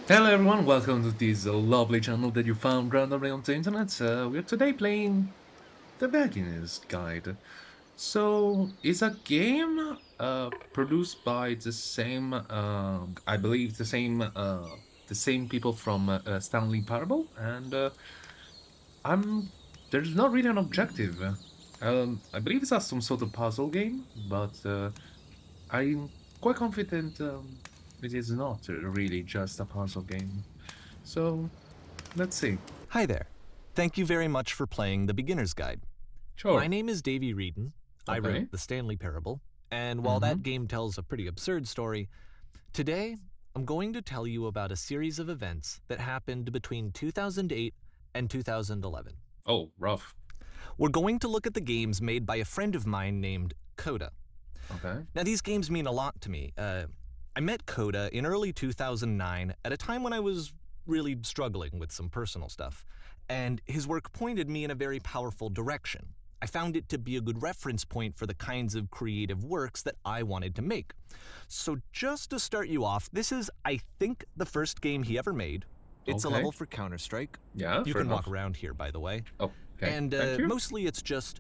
Hello everyone, welcome to this lovely channel that you found randomly on the internet. We're today playing the Beginner's Guide. So, it's a game produced by the same, I believe the same people from Stanley Parable, and I'm there's not really an objective. I believe it's some sort of puzzle game, but I'm quite confident it is not really just a puzzle game. So, let's see. Hi there. Thank you very much for playing The Beginner's Guide. Sure. My name is Davey Wreden. I Okay. wrote The Stanley Parable, and while that game tells a pretty absurd story, today I'm going to tell you about a series of events that happened between 2008 and 2011. Oh, rough. We're going to look at the games made by a friend of mine named Coda. Okay. Now, these games mean a lot to me. I met Coda in early 2009 at a time when I was really struggling with some personal stuff, and his work pointed me in a very powerful direction. I found it to be a good reference point for the kinds of creative works that I wanted to make. So just to start you off, this is, I think, the first game he ever made. It's a level for Counter-Strike. Yeah, You fair can enough. walk around here, by the way. Oh, okay. And Thank you. mostly it's just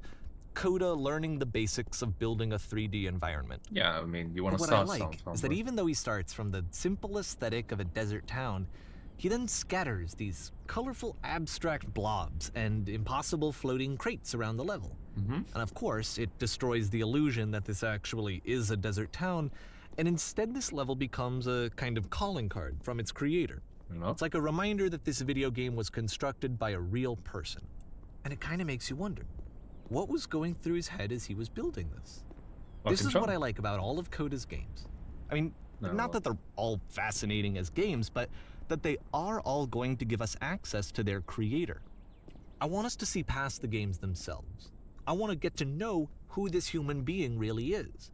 Coda learning the basics of building a 3D environment. Yeah, I mean, you want But to what I start like is that even though he starts from the simple aesthetic of a desert town, he then scatters these colorful abstract blobs and impossible floating crates around the level. And of course, it destroys the illusion that this actually is a desert town, and instead this level becomes a kind of calling card from its creator. It's like a reminder that this video game was constructed by a real person. And it kind of makes you wonder, what was going through his head as he was building this? This is what I like about all of Coda's games. I mean, not that they're all fascinating as games, but that they are all going to give us access to their creator. I want us to see past the games themselves. I want to get to know who this human being really is.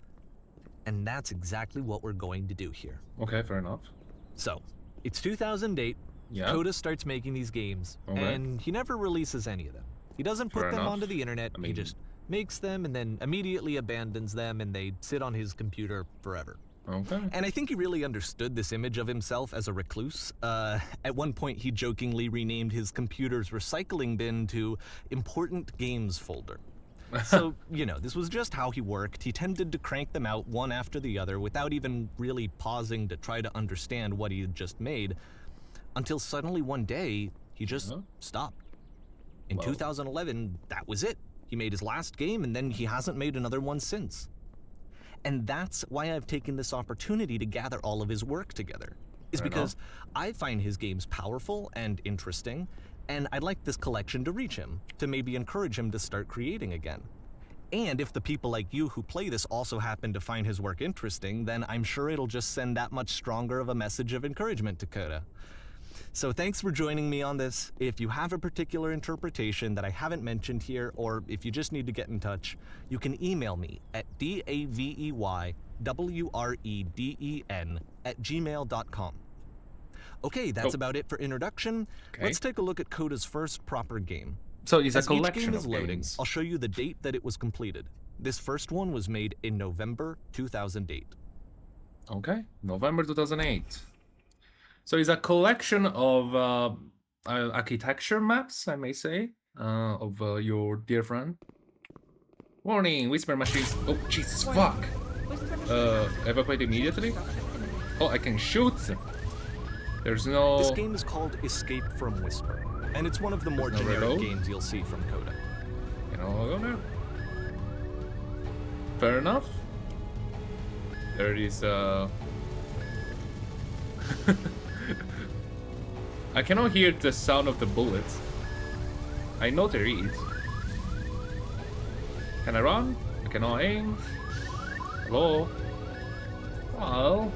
And that's exactly what we're going to do here. Okay, fair enough. So, it's 2008. Yeah. Coda starts making these games, and he never releases any of them. He doesn't put them onto the internet, he just makes them and then immediately abandons them, and they sit on his computer forever. Okay. And I think he really understood this image of himself as a recluse. At one point, he jokingly renamed his computer's recycling bin to Important Games Folder. So, this was just how he worked. He tended to crank them out one after the other without even really pausing to try to understand what he had just made, until suddenly one day, he just stopped. In 2011, that was it. He made his last game, and then he hasn't made another one since. And that's why I've taken this opportunity to gather all of his work together, is because I find his games powerful and interesting, and I'd like this collection to reach him, to maybe encourage him to start creating again. And if the people like you who play this also happen to find his work interesting, then I'm sure it'll just send that much stronger of a message of encouragement to Coda. So thanks for joining me on this. If you have a particular interpretation that I haven't mentioned here, or if you just need to get in touch, you can email me at daveywreden@gmail.com. Okay, that's about it for introduction. Let's take a look at Coda's first proper game. So it's a As each collection game is of loading, games. I'll show you the date that it was completed. This first one was made in November 2008. Okay, November 2008. So it's a collection of architecture maps, I may say, of your dear friend. Warning, whisper machines. Oh, Jesus, fuck. Evacuate immediately. Oh, I can shoot. There's no... This game is called Escape from Whisper, and it's one of the more generic games you'll see from Coda. I'll go there. Fair enough. There is I cannot hear the sound of the bullets. I know there is. Can I run? I cannot aim. Hello? Well,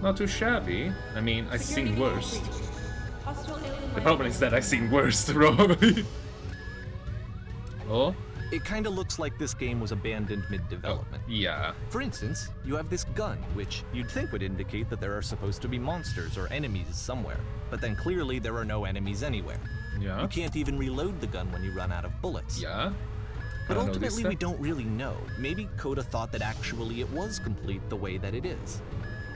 not too shabby. I mean, I've seen worse. The problem is that I've seen worse, probably. Oh? It kinda looks like this game was abandoned mid-development. Yeah. For instance, you have this gun, which you'd think would indicate that there are supposed to be monsters or enemies somewhere, but then clearly there are no enemies anywhere. Yeah. You can't even reload the gun when you run out of bullets. Yeah. But ultimately we don't really know. Maybe Coda thought that actually it was complete the way that it is.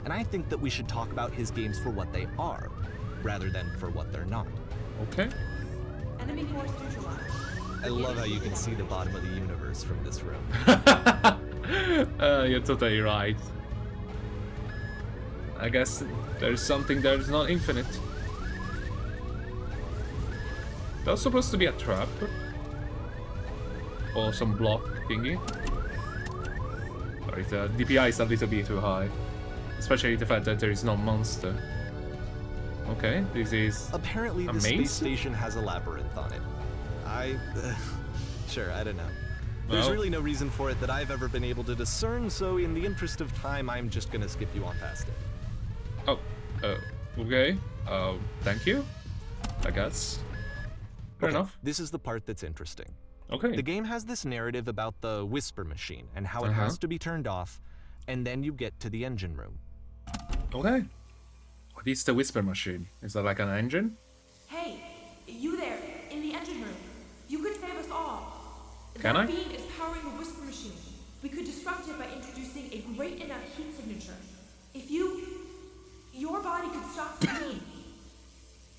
and I think that we should talk about his games for what they are, rather than for what they're not. Okay. Enemy force neutralized. I love how you can see the bottom of the universe from this room. You're totally right. I guess there's something that is not infinite. That's supposed to be a trap. Or some block thingy. Sorry, the DPI is a little bit too high. Especially the fact that there is no monster. Okay, this is Apparently, a the maze? space station has a labyrinth on it. Sure, I don't know. There's Well. really no reason for it that I've ever been able to discern, so in the interest of time, I'm just gonna skip you on past it. Oh, okay. Thank you, I guess. Fair Okay, enough. This is the part that's interesting. Okay. The game has this narrative about the whisper machine and how it Uh-huh. has to be turned off, and then you get to the engine room. Okay. What is the whisper machine? Is that like an engine? Hey, you there, in the engine room. You could save us all. Can that I? beam is powering the whisper machine. We could disrupt it by introducing a great enough heat signature. If your body could stop the beam.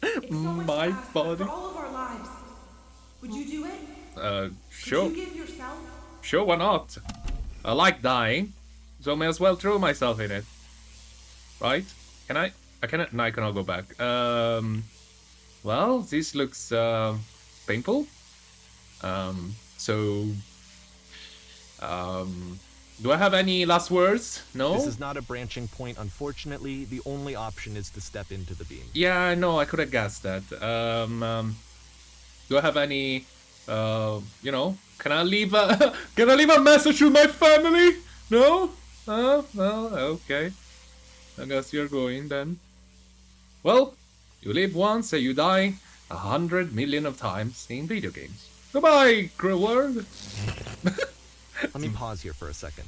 It's so much My to ask, but body? for all of our lives. Would you do it? Sure. Could you give yourself? Sure, why not? I like dying, so may as well throw myself in it. Right? Can I? I cannot. No, I cannot go back. Well, this looks painful. So, do I have any last words? No. This is not a branching point, unfortunately. The only option is to step into the beam. Yeah, I know. I could have guessed that. Do I have any? You know, can I leave a can I leave a message to my family? No. Well, okay. I guess you're going then. Well, you live once and you die 100 million of times in video games. Goodbye, cruel world. Let me pause here for a second.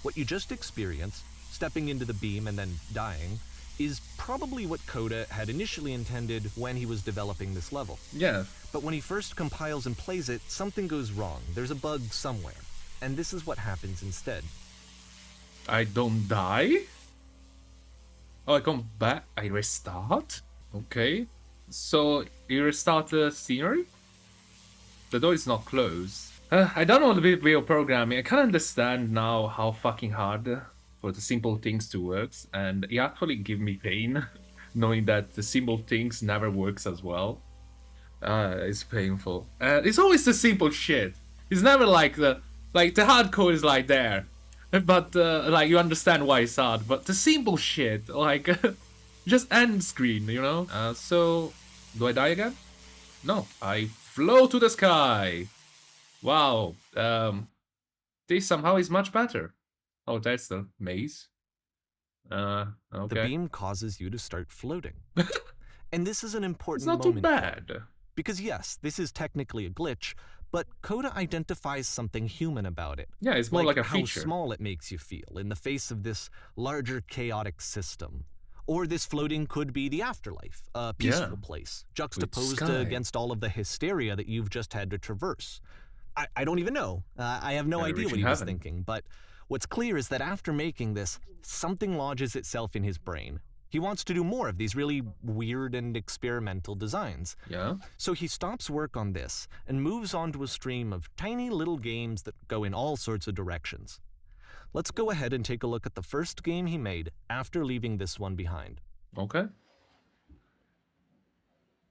What you just experienced, stepping into the beam and then dying, is probably what Coda had initially intended when he was developing this level. Yeah. But when he first compiles and plays it, something goes wrong. There's a bug somewhere. And this is what happens instead. I don't die? Oh, I come back. I restart? Okay. So, you restart the scenery? The door is not closed. I don't know the video programming. I can understand now how fucking hard for the simple things to work. And it actually give me pain knowing that the simple things never works as well. It's painful. It's always the simple shit. It's never like the hardcore is like there. But, like, you understand why it's hard. But the simple shit, like, just end screen, you know? So, do I die again? No, I float to the sky. Wow. This somehow is much better. Oh, that's the maze. Okay. The beam causes you to start floating. And this is an important It's not too moment for it. bad. Because yes, this is technically a glitch, but Coda identifies something human about it. Yeah, it's more like a how feature. small it makes you feel in the face of this larger chaotic system. Or this floating could be the afterlife, a peaceful place, juxtaposed sky. against all of the hysteria that you've just had to traverse. I don't even know. I have no idea what he was heaven. thinking, but what's clear is that after making this, something lodges itself in his brain. He wants to do more of these really weird and experimental designs. Yeah. So he stops work on this and moves on to a stream of tiny little games that go in all sorts of directions. Let's go ahead and take a look at the first game he made after leaving this one behind. Okay.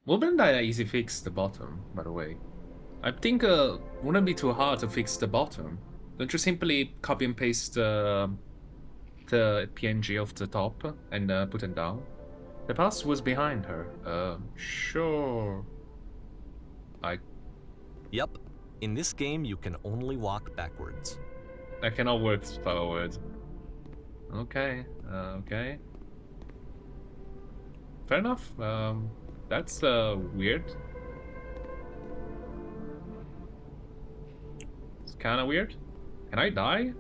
Wouldn't that easy fix the bottom, by the way? I think wouldn't be too hard to fix the bottom. Don't you simply copy and paste the PNG of the top and put it down? The past was behind her. Sure. Yep, in this game you can only walk backwards. I cannot work forward. Okay, okay. Fair enough. That's weird. It's kind of weird. Can I die?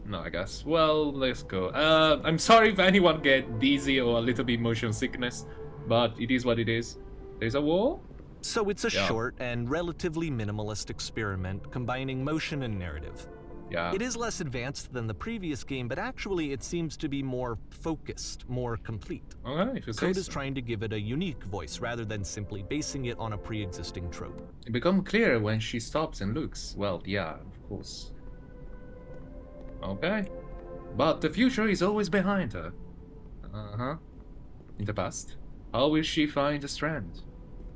No, I guess. Well, let's go. I'm sorry if anyone get dizzy or a little bit motion sickness, but it is what it is. There's a wall? So it's a Yeah. short and relatively minimalist experiment combining motion and narrative. Yeah. It is less advanced than the previous game, but actually it seems to be more focused, more complete. Okay, if you say Coda's so. trying to give it a unique voice rather than simply basing it on a pre-existing trope. It becomes clear when she stops and looks. Well, yeah, of course. Okay. But the future is always behind her. Uh-huh. In the past. How will she find the strand?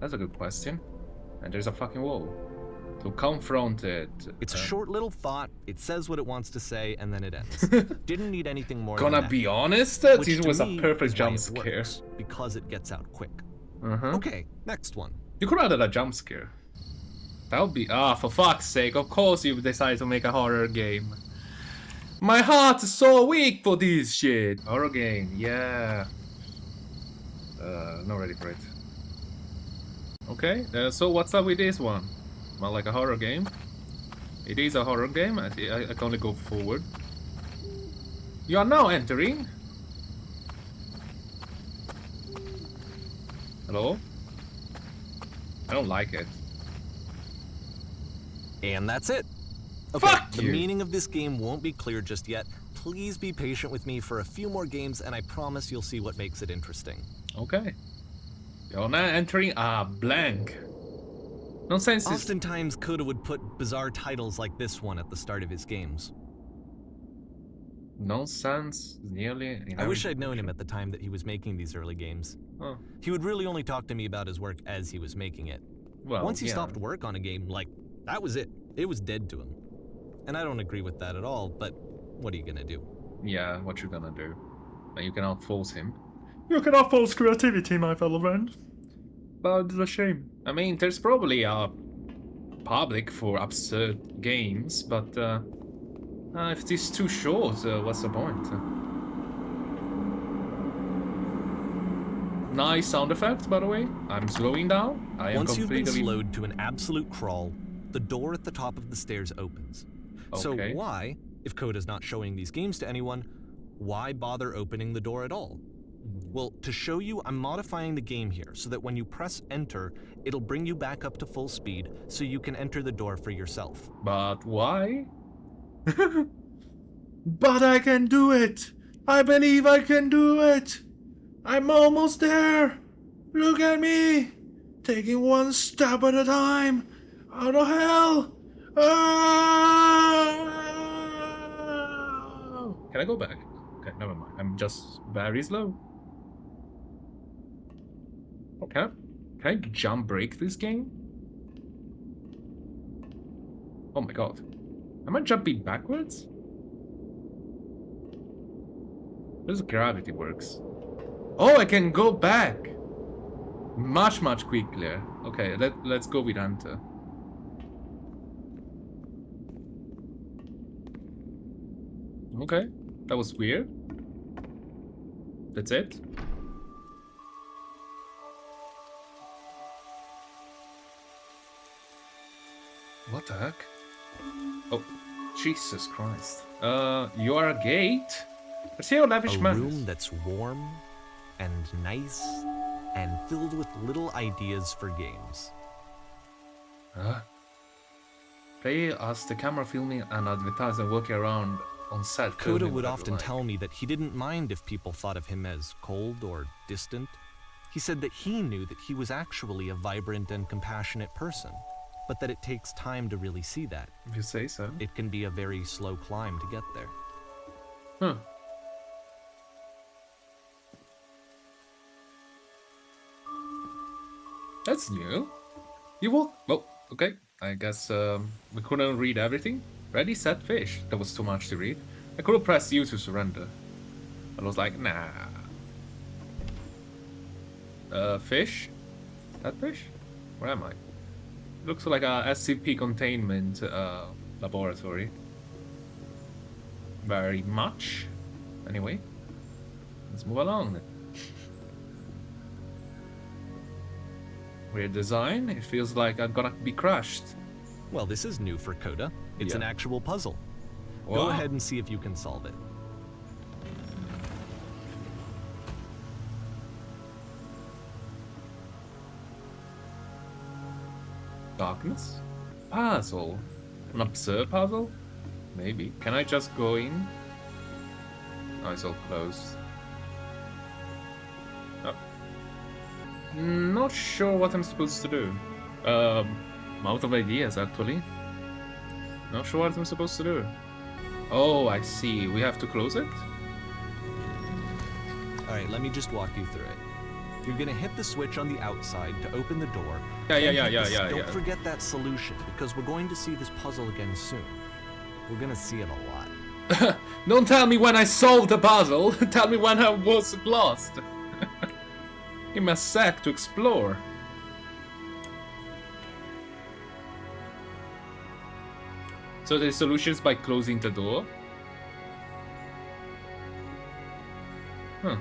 That's a good question. And there's a fucking wall. To confront it. It's a short little thought, it says what it wants to say, and then it ends. Didn't need anything more Gonna than that. be honest, Which it to was a me perfect is why jump it scare. works, because it gets out quick. Uh-huh. Okay, next one. You could have added a jump scare. That would be... Ah, for fuck's sake, of course you decided to make a horror game. My heart is so weak for this shit. Horror game, yeah. Not ready for it. Okay, so what's up with this one? Well, like a horror game. It is a horror game. I can only go forward. You are now entering. Hello? I don't like it. And that's it. Okay, Fuck the you. meaning of this game won't be clear just yet. Please be patient with me for a few more games, and I promise you'll see what makes it interesting. Okay. You're now entering a blank. Nonsense is... Oftentimes, Coda would put bizarre titles like this one at the start of his games. Nonsense is nearly... I wish I'd known him at the time that he was making these early games. Oh. He would really only talk to me about his work as he was making it. Well, Once he yeah. stopped work on a game, like, that was it. It was dead to him. And I don't agree with that at all, but what are you gonna do? Yeah, what you gonna do? And you cannot force him. You cannot force creativity, my fellow friend. But it's a shame. I mean, there's probably a public for absurd games, but if it is too short, what's the point? Nice sound effect, by the way. I'm slowing down. I am Once you've been completely... slowed to an absolute crawl, the door at the top of the stairs opens. So Okay. why, if Coda's not showing these games to anyone, why bother opening the door at all? Well, to show you, I'm modifying the game here so that when you press enter, it'll bring you back up to full speed so you can enter the door for yourself. But why? But I can do it! I believe I can do it! I'm almost there! Look at me! Taking one step at a time! Out of hell! Ah! Can I go back? Okay, never mind. I'm just very slow. Okay. Can I jump break this game? Oh my god. Am I jumping backwards? This gravity works. Oh, I can go back! Much quicker. Okay, let's go with Anta. Okay, that was weird. That's it? What the heck? Oh, Jesus Christ. You are a gate? I see your lavish A manners. room that's warm and nice and filled with little ideas for games. Huh? Play as the camera filming and advertising working around on set. Coda filming would whatever often like. tell me that he didn't mind if people thought of him as cold or distant. He said that he knew that he was actually a vibrant and compassionate person, but that it takes time to really see that. If you say so. It can be a very slow climb to get there. Huh. That's new. You walk. Oh, okay. I guess we couldn't read everything. Ready, set, fish. That was too much to read. I could have pressed U to surrender. I was like, nah. Fish? That fish? Where am I? Looks like a SCP containment laboratory. Very much. Anyway, let's move along then. Weird design. It feels like I'm gonna be crushed. Well, this is new for Coda. It's Yeah. an actual puzzle. Wow. Go ahead and see if you can solve it. Darkness? Puzzle? An absurd puzzle? Maybe. Can I just go in? Oh, it's all closed. Oh. Not sure what I'm supposed to do. I'm out of ideas, actually. Not sure what I'm supposed to do. Oh, I see. We have to close it? Alright, let me just walk you through it. You're gonna hit the switch on the outside to open the door. Yeah. Don't forget that solution, because we're going to see this puzzle again soon. We're gonna see it a lot. Don't tell me when I solved the puzzle. Tell me when I was lost. Give me a sec to explore. So the solution is by closing the door? Huh.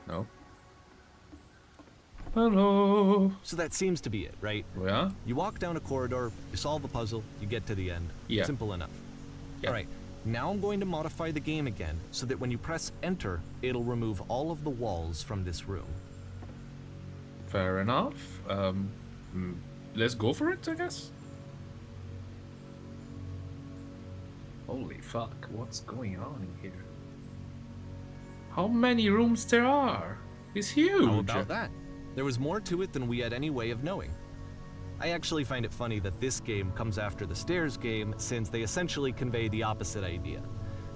No. Hello. So that seems to be it, right? Yeah? You walk down a corridor, you solve a puzzle, you get to the end. Yeah. Simple enough. Yeah. Alright, now I'm going to modify the game again so that when you press enter, it'll remove all of the walls from this room. Fair enough. Let's go for it, I guess. Holy fuck, what's going on in here? How many rooms there are? It's huge. How about that? There was more to it than we had any way of knowing. I actually find it funny that this game comes after the Stairs game, since they essentially convey the opposite idea.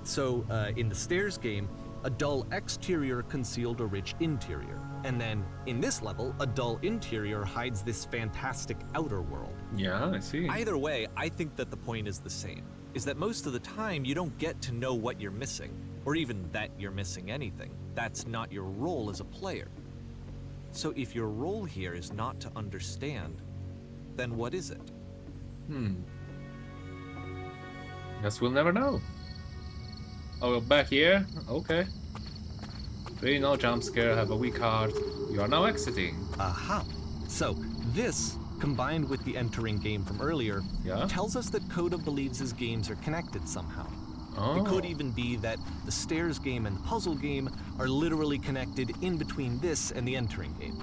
So, in the Stairs game, a dull exterior concealed a rich interior. And then, in this level, a dull interior hides this fantastic outer world. Yeah, I see. Either way, I think that the point is the same, is that most of the time you don't get to know what you're missing, or even that you're missing anything. That's not your role as a player. So if your role here is not to understand, then what is it? Guess we'll never know. Oh, we're back here? Okay. Really no jump scare, have a weak heart. You are now exiting. Aha! So, this, combined with the entering game from earlier, Yeah? tells us that Coda believes his games are connected somehow. Oh. It could even be that the Stairs game and the puzzle game are literally connected in between this and the entering game.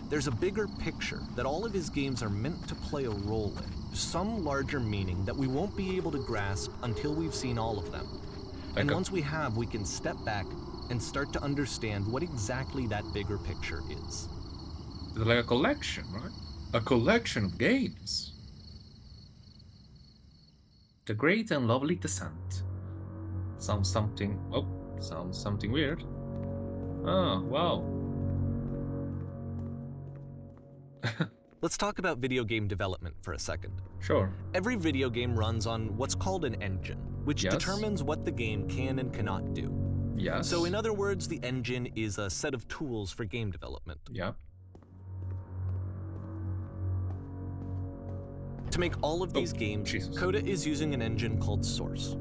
There's a bigger picture that all of his games are meant to play a role in, some larger meaning that we won't be able to grasp until we've seen all of them. And once we have, we can step back and start to understand what exactly that bigger picture is. It's like a collection, right? A collection of games. The Great and Lovely Descent. Sounds something weird. Oh, wow. Let's talk about video game development for a second. Sure. Every video game runs on what's called an engine, which Yes. determines what the game can and cannot do. Yes. So in other words, the engine is a set of tools for game development. Yeah. To make all of these games, Jesus. Coda is using an engine called Source.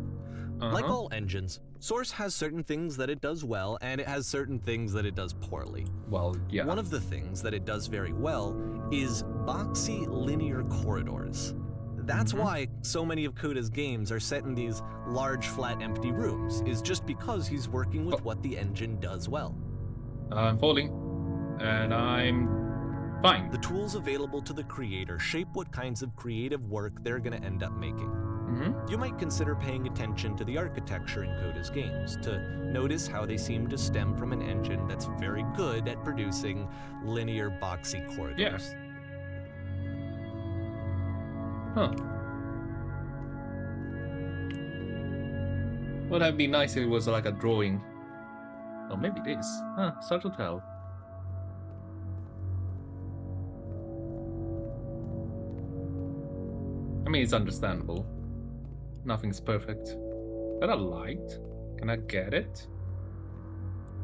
Like Uh-huh. all engines, Source has certain things that it does well, and it has certain things that it does poorly. Well, yeah. One of the things that it does very well is boxy linear corridors. That's why so many of Coda's games are set in these large, flat, empty rooms, is just because he's working with what the engine does well. I'm falling. And I'm fine. The tools available to the creator shape what kinds of creative work they're going to end up making. You might consider paying attention to the architecture in Coda's games to notice how they seem to stem from an engine that's very good at producing linear, boxy corridors. Yes. Huh. Would have been nice if it was like a drawing. Or maybe this. Huh, it's hard to tell. I mean, it's understandable. Nothing's perfect. Is that a light? Can I get it?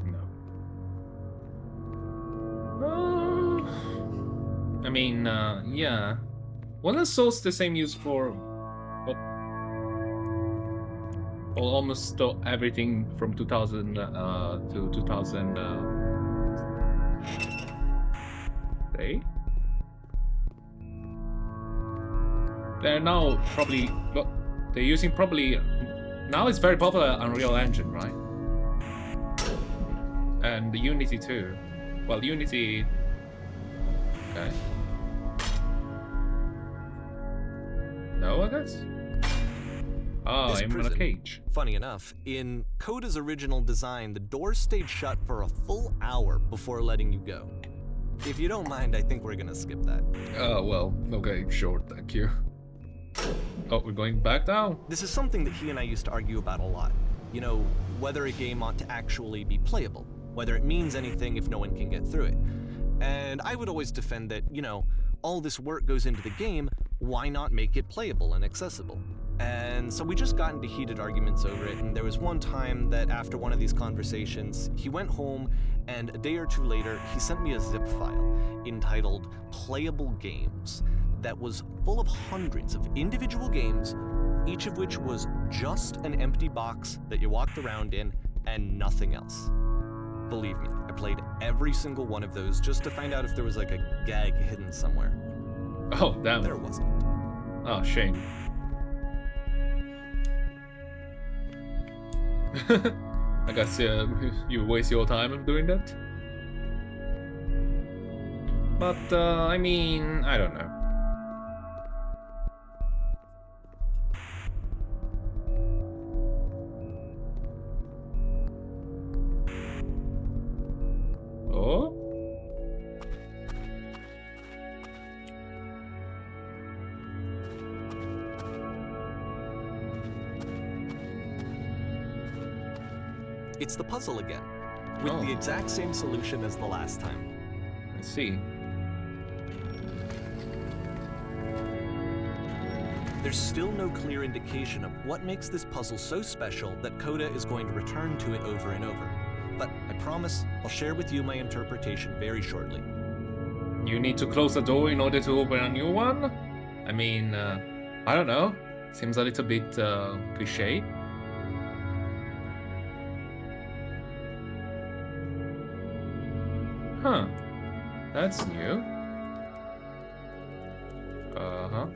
No. I mean, yeah. Wasn't Source the same use for almost everything from 2000 to 2008? They're now probably, well, they're using probably, now it's very popular Unreal Engine, right? And the Unity too. Well, Unity, okay. No, I guess? Ah, This I'm in a prison, cage. funny enough, in Coda's original design, the doors stayed shut for a full hour before letting you go. If you don't mind, I think we're gonna skip that. Oh, well, okay, sure, thank you. Oh, we're going back down. This is something that he and I used to argue about a lot. You know, whether a game ought to actually be playable, whether it means anything if no one can get through it. And I would always defend that, you know, all this work goes into the game, why not make it playable and accessible? And so we just got into heated arguments over it, and there was one time that after one of these conversations, he went home, and a day or two later, he sent me a zip file entitled Playable Games that was full of hundreds of individual games, each of which was just an empty box that you walked around in and nothing else. Believe me, I played every single one of those just to find out if there was like a gag hidden somewhere. Oh, damn. There wasn't. Oh, shame. I guess you waste your time doing that. But, I mean, I don't know. Oh? It's the puzzle again, with Oh. the exact same solution as the last time. I see. There's still no clear indication of what makes this puzzle so special that Coda is going to return to it over and over. But I promise I'll share with you my interpretation very shortly. You need to close the door in order to open a new one? I mean, I don't know. Seems a little bit cliche. Huh. That's new. Uh-huh.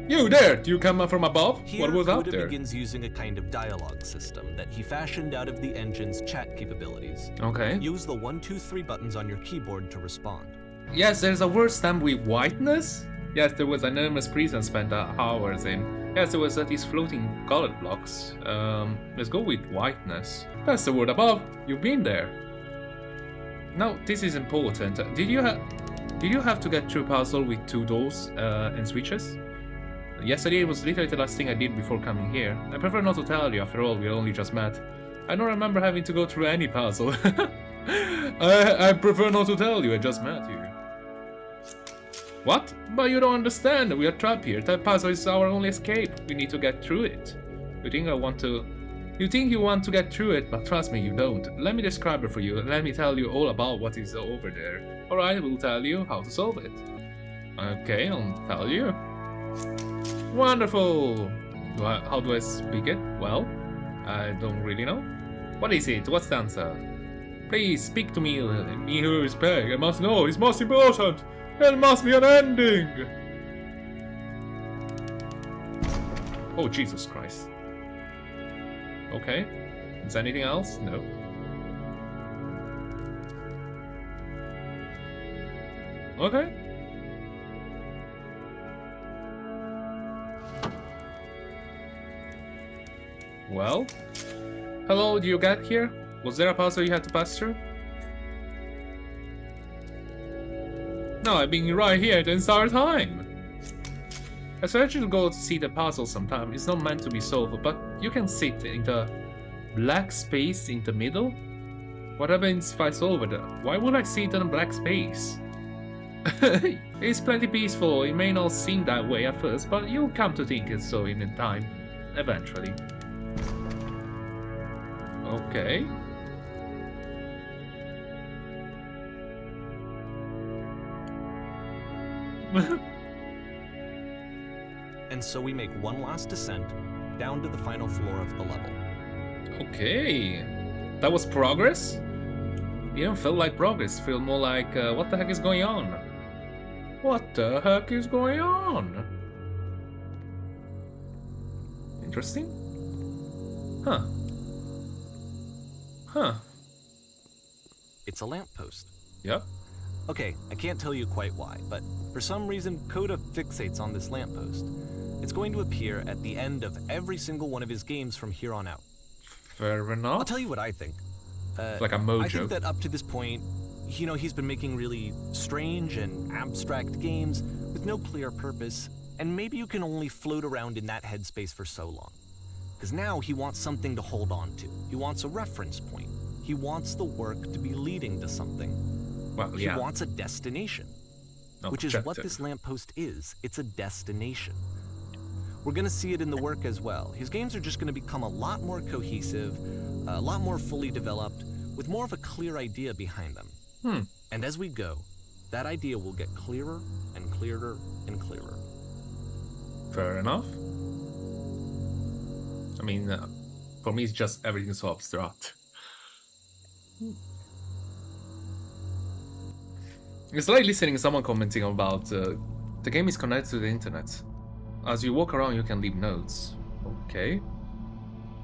You there! Do you come from above? Here, What was out Coda there? begins using a kind of dialogue system that he fashioned out of the engine's chat capabilities. Okay. Use the 1, 2, 3 buttons on your keyboard to respond. Yes, there's a word stamped with whiteness. Yes, there was an enormous prison spent hours in. Yes, there was these floating colored blocks. Let's go with whiteness. That's the word above. You've been there. Now, this is important. Did you have to get through a puzzle with 2 doors and switches? Yesterday was literally the last thing I did before coming here. I prefer not to tell you, after all, we only just met. I don't remember having to go through any puzzle. I prefer not to tell you, I just met you. What? But you don't understand, we are trapped here. That puzzle is our only escape. We need to get through it. You think you want to get through it, but trust me, you don't. Let me describe it for you, and let me tell you all about what is over there. Alright, we'll tell you how to solve it. Okay, I'll tell you. Wonderful! How do I speak it? Well, I don't really know. What is it? What's the answer? Please speak to me. Me who is Peg. I must know. It's most important. There must be an ending. Oh, Jesus Christ. Okay. Is there anything else? No. Okay. Well, hello, did you get here? Was there a puzzle you had to pass through? No, I've been right here the entire time. I suggest you go to see the puzzle sometime. It's not meant to be solved, but you can sit in the black space in the middle. What happens if I solve it? Why would I sit in a black space? It's plenty peaceful. It may not seem that way at first, but you'll come to think it's so in time. Eventually. Okay. And so we make one last descent down to the final floor of the level. Okay. That was progress? It didn't feel like progress. It felt more like, what the heck is going on? What the heck is going on? Interesting. Huh. Huh. It's a lamppost. Yep. Okay, I can't tell you quite why, but for some reason, Coda fixates on this lamppost. It's going to appear at the end of every single one of his games from here on out. Fair enough. I'll tell you what I think. It's like a mojo. I think that up to this point, he's been making really strange and abstract games with no clear purpose, and maybe you can only float around in that headspace for so long. Because now he wants something to hold on to. He wants a reference point. He wants the work to be leading to something. Well, yeah. He wants a destination, which is what this lamppost is. It's a destination. We're going to see it in the work as well. His games are just going to become a lot more cohesive, a lot more fully developed, with more of a clear idea behind them. And as we go, that idea will get clearer and clearer and clearer. Fair enough. I mean, for me, it's just everything's so abstract. It's like listening to someone commenting about the game is connected to the internet. As you walk around, you can leave notes. Okay.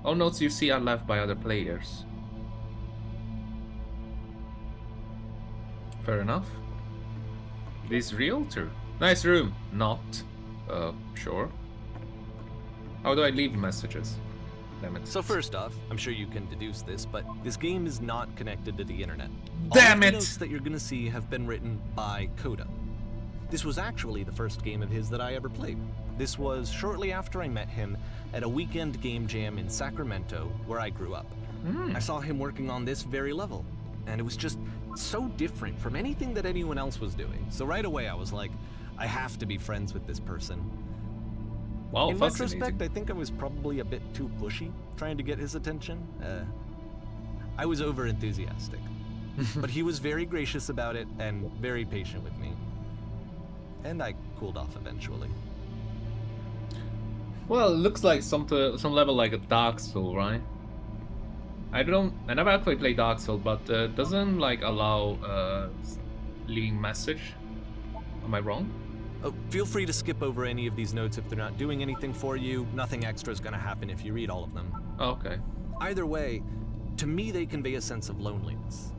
All notes you see are left by other players. Fair enough. This real? True. Nice room. Not. Sure. How do I leave messages? Damn it. So first off, I'm sure you can deduce this, but this game is not connected to the internet. Damn All it! the notes that you're gonna see have been written by Coda. This was actually the first game of his that I ever played. This was shortly after I met him at a weekend game jam in Sacramento, where I grew up. I saw him working on this very level, and it was just so different from anything that anyone else was doing. So right away I was like, I have to be friends with this person. Wow, in fascinating. retrospect, I think I was probably a bit too pushy, trying to get his attention. I was over-enthusiastic. But he was very gracious about it and very patient with me. And I cooled off eventually. Well, it looks like some level like a Dark Soul, right? I never actually played Dark Soul, but doesn't like allow leaving message. Am I wrong? Oh, feel free to skip over any of these notes if they're not doing anything for you. Nothing extra is going to happen if you read all of them. Oh, okay. Either way, to me they convey a sense of loneliness.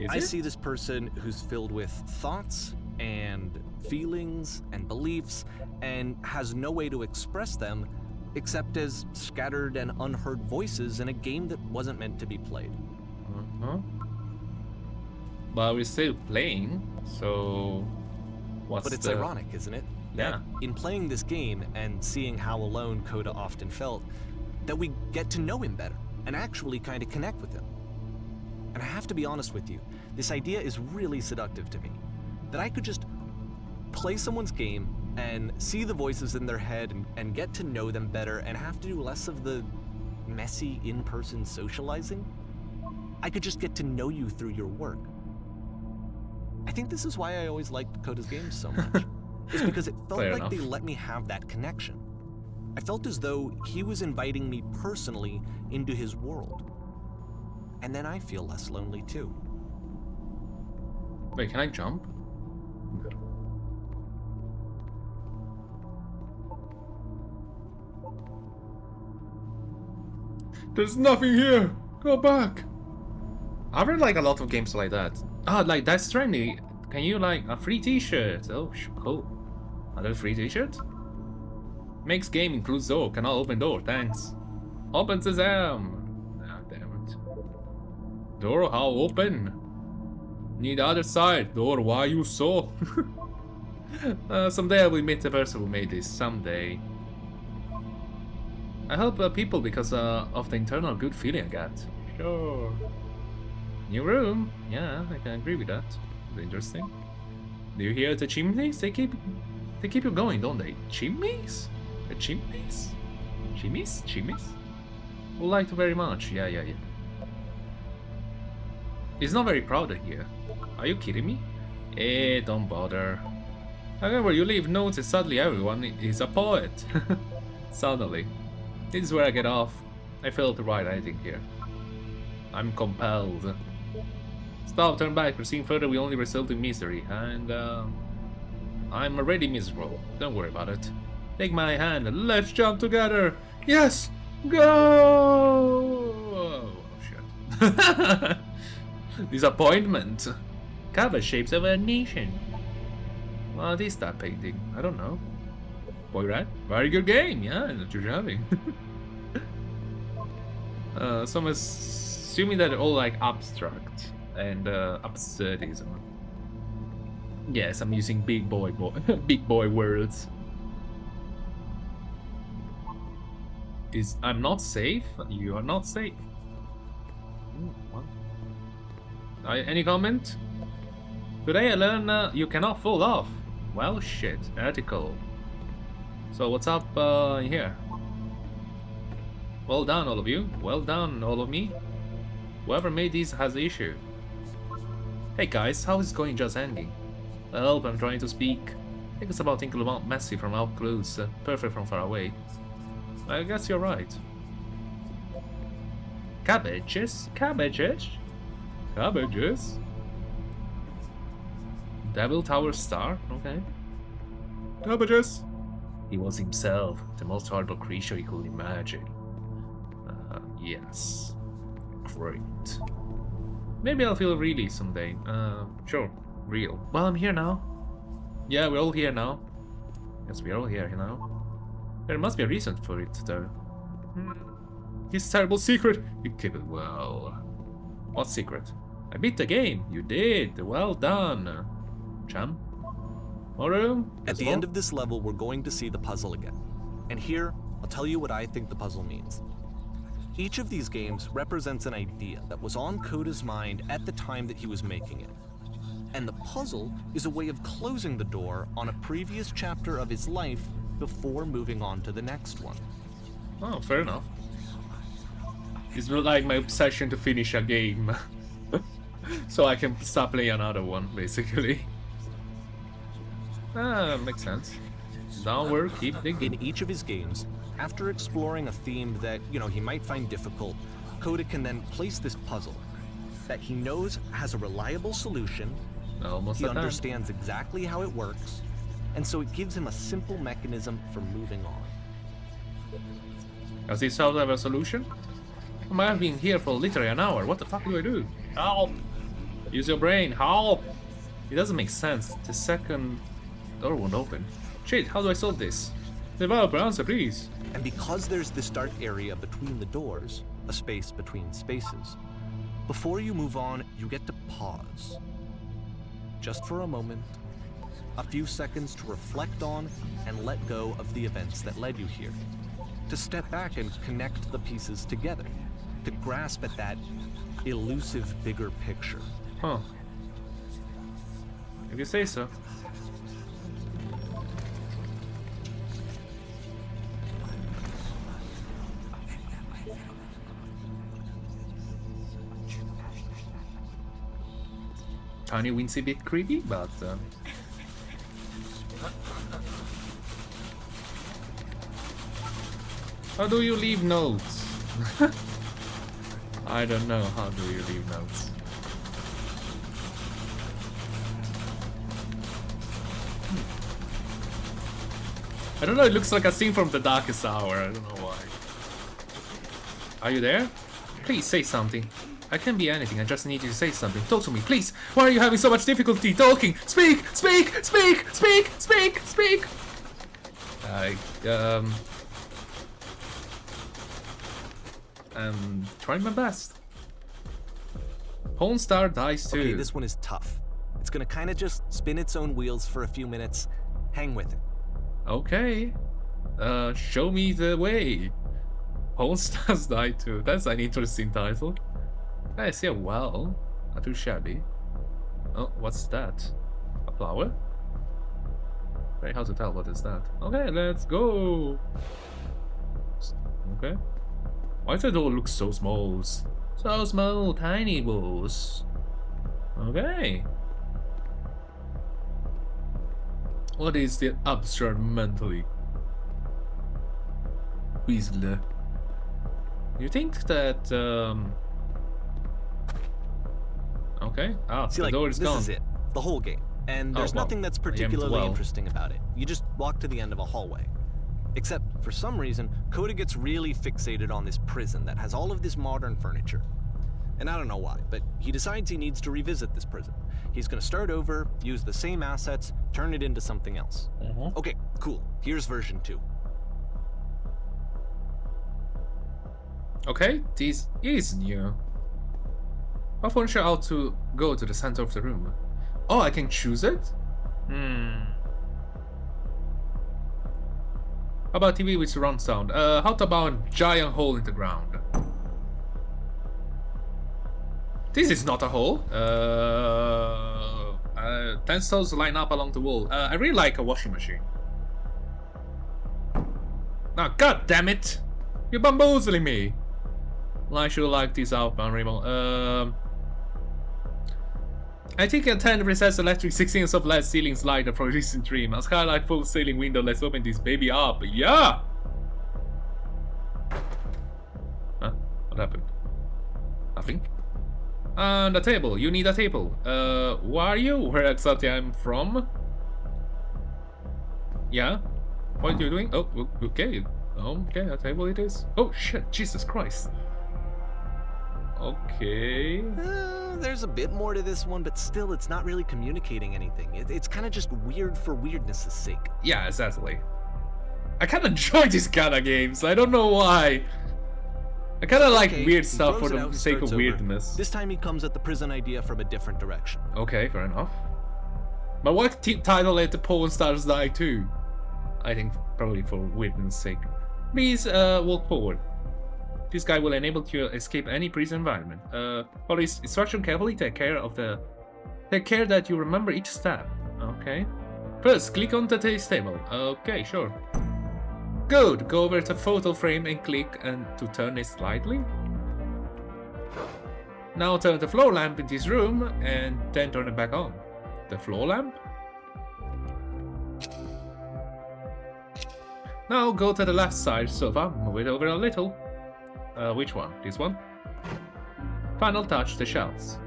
I see this person who's filled with thoughts and feelings and beliefs and has no way to express them except as scattered and unheard voices in a game that wasn't meant to be played. But we're still playing, so what's But it's ironic, isn't it? Yeah. That in playing this game and seeing how alone Coda often felt, that we get to know him better and actually kind of connect with him. And I have to be honest with you, this idea is really seductive to me. That I could just play someone's game and see the voices in their head and get to know them better and have to do less of the messy in-person socializing. I could just get to know you through your work. I think this is why I always liked Coda's games so much. It's because it felt Fair like enough. they let me have that connection. I felt as though he was inviting me personally into his world. And then I feel less lonely too. Wait, can I jump? Good. There's nothing here! Go back! I've read like a lot of games like that. Like Death Stranding. Can you like a free t-shirt? Oh, cool. Another free t-shirt? Makes game includes door. Cannot open door, thanks. Open Sesame! Ah, damn it. Door, how open? Need the other side. Door, why you so? Someday I will meet the person who made this. Someday. I help people because of the internal good feeling I get. Sure. New room. Yeah, I can agree with that. Interesting. Do you hear the chimneys? They keep you going, don't they? Chimneys? The chimneys? Chimneys? Chimneys? Would like to very much. Yeah. It's not very crowded here. Are you kidding me? Don't bother. However, you leave notes and suddenly everyone is a poet. Suddenly. This is where I get off. I failed to write anything here. I'm compelled. Stop, turn back. Proceeding further will only result in misery. And, I'm already miserable. Don't worry about it. Take my hand and let's jump together. Yes! Go! Oh, shit. Disappointment. Cover shapes of a nation. What is that painting? I don't know. Boy Rat, very good game, yeah, that you're having. So I'm assuming that they're all like abstract and absurdism. Yes, I'm using big boy big boy words. I'm not safe? You are not safe. What? Any comment? Today I learned you cannot fall off. Well, shit. Ethical. So what's up here? Well done, all of you. Well done, all of me. Whoever made these has the issue. Hey guys, how is it going just ending? Help, I'm trying to speak. I think it's about thinking about messy from up close, perfect from far away. I guess you're right. Cabbages? Cabbages? Cabbages? Devil Tower Star? Okay. Cabbages! He was himself, the most horrible creature he could imagine. Yes. Great. Maybe I'll feel really someday. Sure. Real. Well, I'm here now. Yeah, we're all here now. Yes, we're all here now. There must be a reason for it, though. His terrible secret. You keep it well. What secret? I beat the game. You did. Well done. Champ? Moru? At the end of this level, we're going to see the puzzle again. And here, I'll tell you what I think the puzzle means. Each of these games represents an idea that was on Coda's mind at the time that he was making it. And the puzzle is a way of closing the door on a previous chapter of his life before moving on to the next one. Oh, fair enough. It's not like my obsession to finish a game. So I can start playing another one, basically. Makes sense. Downward, keep digging. In each of his games, after exploring a theme that, he might find difficult, Coda can then place this puzzle that he knows has a reliable solution. Almost he understands exactly how it works, and so it gives him a simple mechanism for moving on. Does this solve have a solution? I have been here for literally an hour. What the fuck do I do? Help! Use your brain. Help! It doesn't make sense. The second door won't open. Shit, how do I solve this? Developer, answer please. And because there's this dark area between the doors, a space between spaces, before you move on, you get to pause. Just for a moment, a few seconds to reflect on and let go of the events that led you here. To step back and connect the pieces together. To grasp at that elusive bigger picture. Huh. If you say so. Tiny wincy bit creepy, but how do you leave notes? I don't know how do you leave notes. I don't know, it looks like a scene from The Darkest Hour, I don't know why. Are you there? Please say something. I can't be anything, I just need you to say something. Talk to me, please! Why are you having so much difficulty talking? Speak! Speak! Speak! Speak! Speak! Speak! I'm trying my best. Pawn Star dies too. Okay, this one is tough. It's gonna kinda just spin its own wheels for a few minutes. Hang with it. Okay. Show me the way. Pawn Stars die too. That's an interesting title. I see a well. Not too shabby. Oh, what's that? A flower? Very hard to tell what is that. Okay, let's go. Okay. Why does the door look so small? So small, tiny balls. Okay. What is the abstract mentally? Weasel. You think that okay. See, the door is gone. This is it. The whole game. And there's nothing that's particularly interesting about it. You just walk to the end of a hallway. Except, for some reason, Coda gets really fixated on this prison that has all of this modern furniture. And I don't know why, but he decides he needs to revisit this prison. He's gonna start over, use the same assets, turn it into something else. Okay, cool. Here's version 2. Okay, this is new. How furniture ought to go to the center of the room? Oh, I can choose it? How about TV with surround sound? How about a giant hole in the ground? This is not a hole. Pencils line up along the wall. I really like a washing machine. Now, god damn it! You're bamboozling me! Well, I should like this outbound remote. I think a 10 recessed electric 16 of LED ceiling slider for a recent dream. A skylight full ceiling window. Let's open this baby up. Yeah! Huh? What happened? Nothing? And a table. You need a table. Who are you? Where exactly I'm from? Yeah? What are you doing? Oh, okay. Okay, a table it is. Oh shit, Jesus Christ. Okay. There's a bit more to this one, but still it's not really communicating anything. It's kind of just weird for weirdness' sake. Yeah, exactly. I kind of enjoy these kind of games. I don't know why. I kind of like weird stuff for the sake of weirdness. This time he comes at the prison idea from a different direction. Okay, fair enough. But what title let the Pawn Stars die too? I think probably for weirdness' sake. Please walk forward. This guy will enable you to escape any prison environment. Follow his instruction carefully. Take care that you remember each step. Okay. First, click on today's table. Okay, sure. Good. Go over to the photo frame and click and to turn it slightly. Now turn the floor lamp in this room and then turn it back on. The floor lamp. Now go to the left side sofa. Move it over a little. Which one? This one? Final touch, the shelves.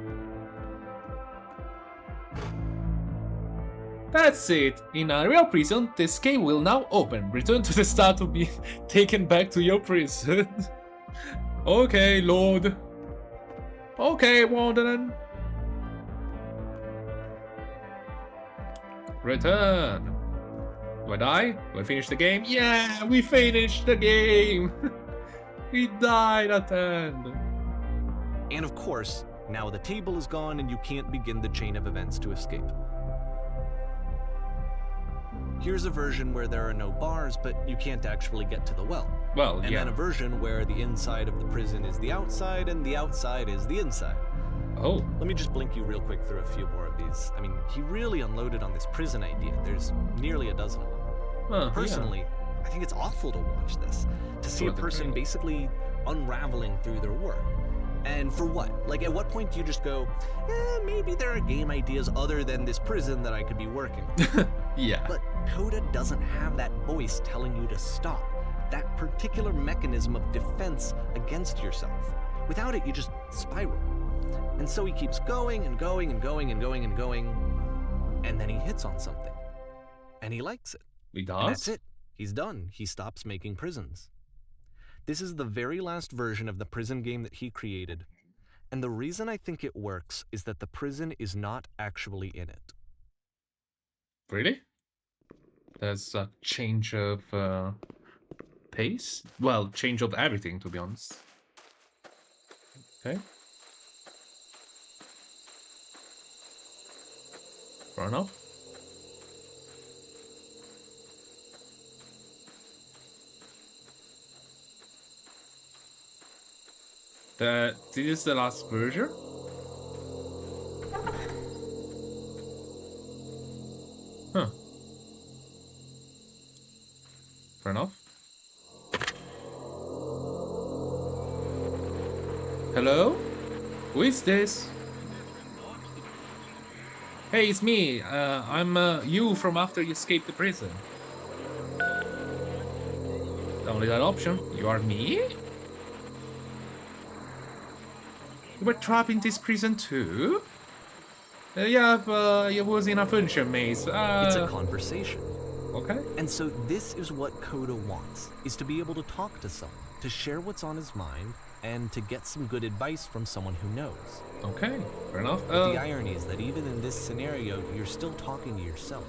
That's it. In a real prison, the escape will now open. Return to the start to be taken back to your prison. Okay, Lord. Okay, Warden. Return. Do I die? Do I finish the game? Yeah, we finished the game. He died at the end. And of course, now the table is gone and you can't begin the chain of events to escape. Here's a version where there are no bars, but you can't actually get to the well. Well, and yeah. then a version where the inside of the prison is the outside and the outside is the inside. Oh. Let me just blink you real quick through a few more of these. I mean, he really unloaded on this prison idea. There's nearly a dozen of them. Personally, I think it's awful to watch this. To see a person basically unraveling through their work. And for what? Like, at what point do you just go, maybe there are game ideas other than this prison that I could be working on? Yeah. But Coda doesn't have that voice telling you to stop. That particular mechanism of defense against yourself. Without it, you just spiral. And so he keeps going and going and going and going and going. And then he hits on something. And he likes it. He does? And that's it. He's done. He stops making prisons. This is the very last version of the prison game that he created. And the reason I think it works is that the prison is not actually in it. Really? There's a change of pace? Well, change of everything, to be honest. Okay. Fair enough. This is the last version? Huh. Fair enough. Hello? Who is this? Hey, it's me. I'm you from after you escaped the prison. Only that option. You are me? You were trapped in this prison too? Yeah, it was in a furniture maze. It's a conversation. Okay. And so this is what Coda wants, is to be able to talk to someone, to share what's on his mind, and to get some good advice from someone who knows. Okay, fair enough. But the irony is that even in this scenario, you're still talking to yourself.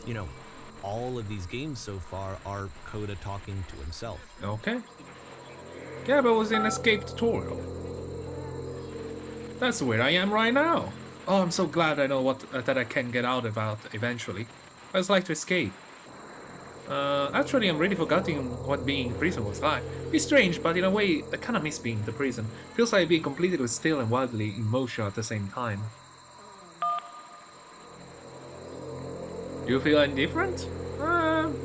You know, all of these games so far are Coda talking to himself. Okay. Yeah, but it was an escape tutorial. That's where I am right now. Oh, I'm so glad I know what that I can get out about eventually. I just like to escape. Actually, I'm really forgetting what being in prison was like. It's strange, but in a way, I kind of miss being in the prison. Feels like being completely still and wildly emotional at the same time. Do you feel any different?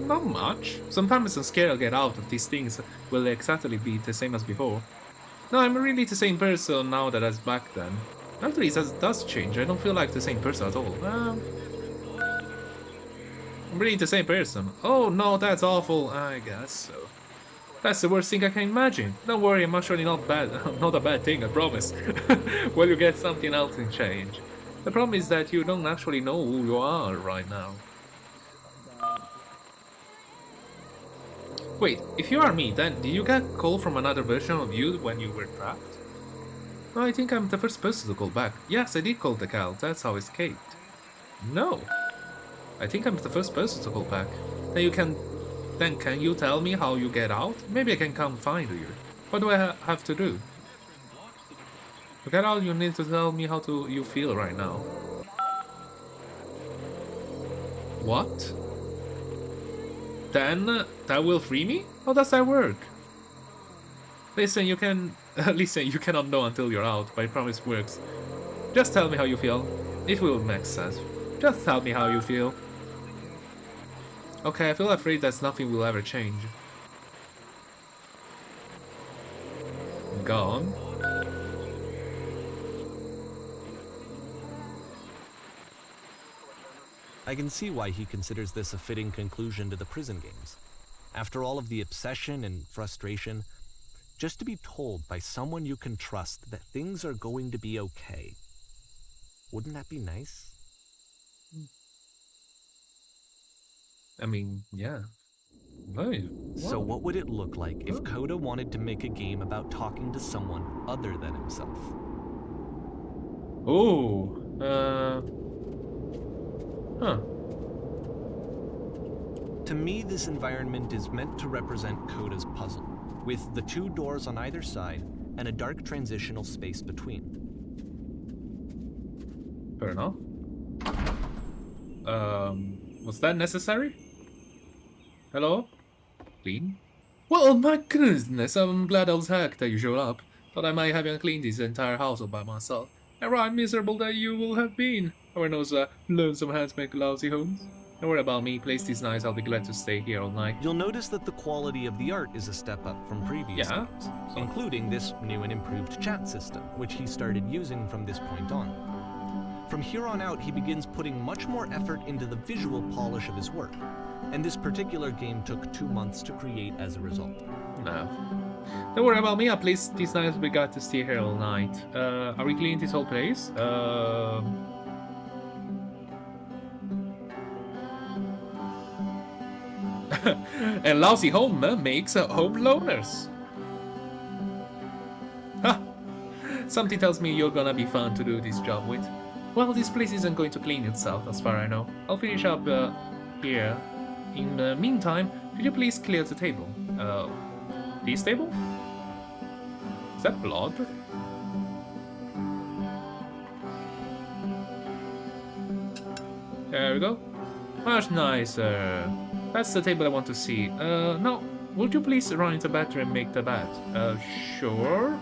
Not much. Sometimes I'm scared I'll get out of these things will exactly be the same as before. No, I'm really the same person now that I was back then. Actually, it does change. I don't feel like the same person at all. I'm really the same person. Oh no, that's awful. I guess so. That's the worst thing I can imagine. Don't worry, I'm actually not bad. Not a bad thing, I promise. Well, you get something else in change. The problem is that you don't actually know who you are right now. Wait, if you are me, then did you get a call from another version of you when you were trapped? No, I think I'm the first person to call back. Yes, I did call the cal, that's how I escaped. No. I think I'm the first person to call back. Then can you tell me how you get out? Maybe I can come find you. What do I have to do? To get out, you need to tell me how you feel right now. What? Then that will free me? How does that work? Listen, you cannot know until you're out, but I promise it works. Just tell me how you feel. It will make sense. Just tell me how you feel. Okay, I feel afraid that nothing will ever change. Gone. I can see why he considers this a fitting conclusion to the prison games. After all of the obsession and frustration, just to be told by someone you can trust that things are going to be okay. Wouldn't that be nice? I mean, yeah. Right. So what would it look like if Coda wanted to make a game about talking to someone other than himself? Oh, huh. To me, this environment is meant to represent Coda's puzzle, with the two doors on either side and a dark transitional space between. Fair enough. Was that necessary? Hello? Clean? Well, my goodness, I'm glad I was hacked that you showed up. Thought I might have cleaned this entire house all by myself. And right miserable that you will have been. Or knows lonesome hands make lousy homes. Don't worry about me, place is nice, I'll be glad to stay here all night. You'll notice that the quality of the art is a step up from previous games, including this new and improved chat system, which he started using from this point on. From here on out, he begins putting much more effort into the visual polish of his work, and this particular game took 2 months to create as a result. No. Don't worry about me, at least this night we got to stay here all night. Are we cleaning this whole place? And lousy home makes home loners. Ha! Something tells me you're gonna be fun to do this job with. Well, this place isn't going to clean itself, as far as I know. I'll finish up here. In the meantime, could you please clear the table? This table? Is that blood? There we go. Much nicer. That's the table I want to see. Now, would you please run into the bathroom and make the bed? Sure.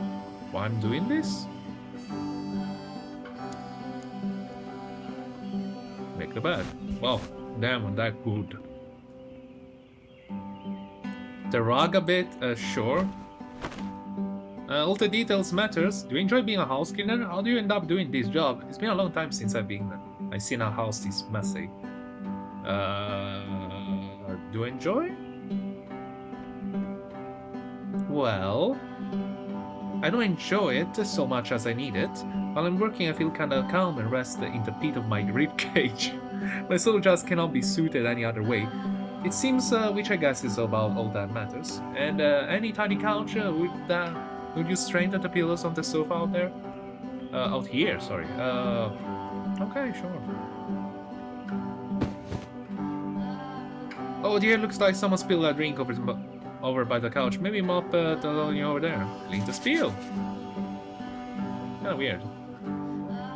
Why I'm doing this? Make the bed. Wow, damn, that good. The rug a bit, sure. All the details matters. Do you enjoy being a house cleaner? How do you end up doing this job? It's been a long time since I've seen a house this messy. Do you enjoy? Well, I don't enjoy it so much as I need it. While I'm working, I feel kinda calm and rest in the pit of my ribcage. My soul just cannot be suited any other way. It seems, which I guess is about all that matters. And any tiny couch with that Would you straighten the pillows on the sofa out there? Out here, sorry. Okay, sure. Oh dear, looks like someone spilled a drink over by the couch. Maybe mop the over there. Clean the spill. Kinda weird.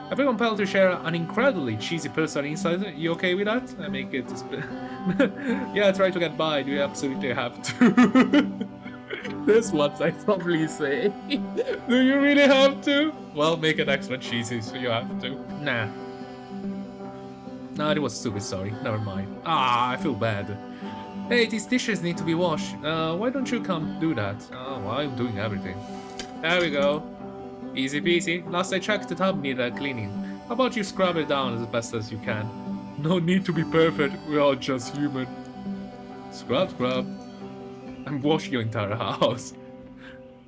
I feel compelled to share an incredibly cheesy personal insight. You okay with that? I make it. Yeah, try to get by. Do you absolutely have to? That's what I probably say. Do you really have to? Well, make it extra cheesy, so you have to. Nah. No, it was stupid. Sorry. Never mind. Ah, I feel bad. Hey, these dishes need to be washed. Why don't you come do that? Oh, well, I'm doing everything. There we go. Easy peasy. Last I checked, the tub needed cleaning. How about you scrub it down as best as you can? No need to be perfect. We're all just human. Scrub, scrub. I'm washing your entire house.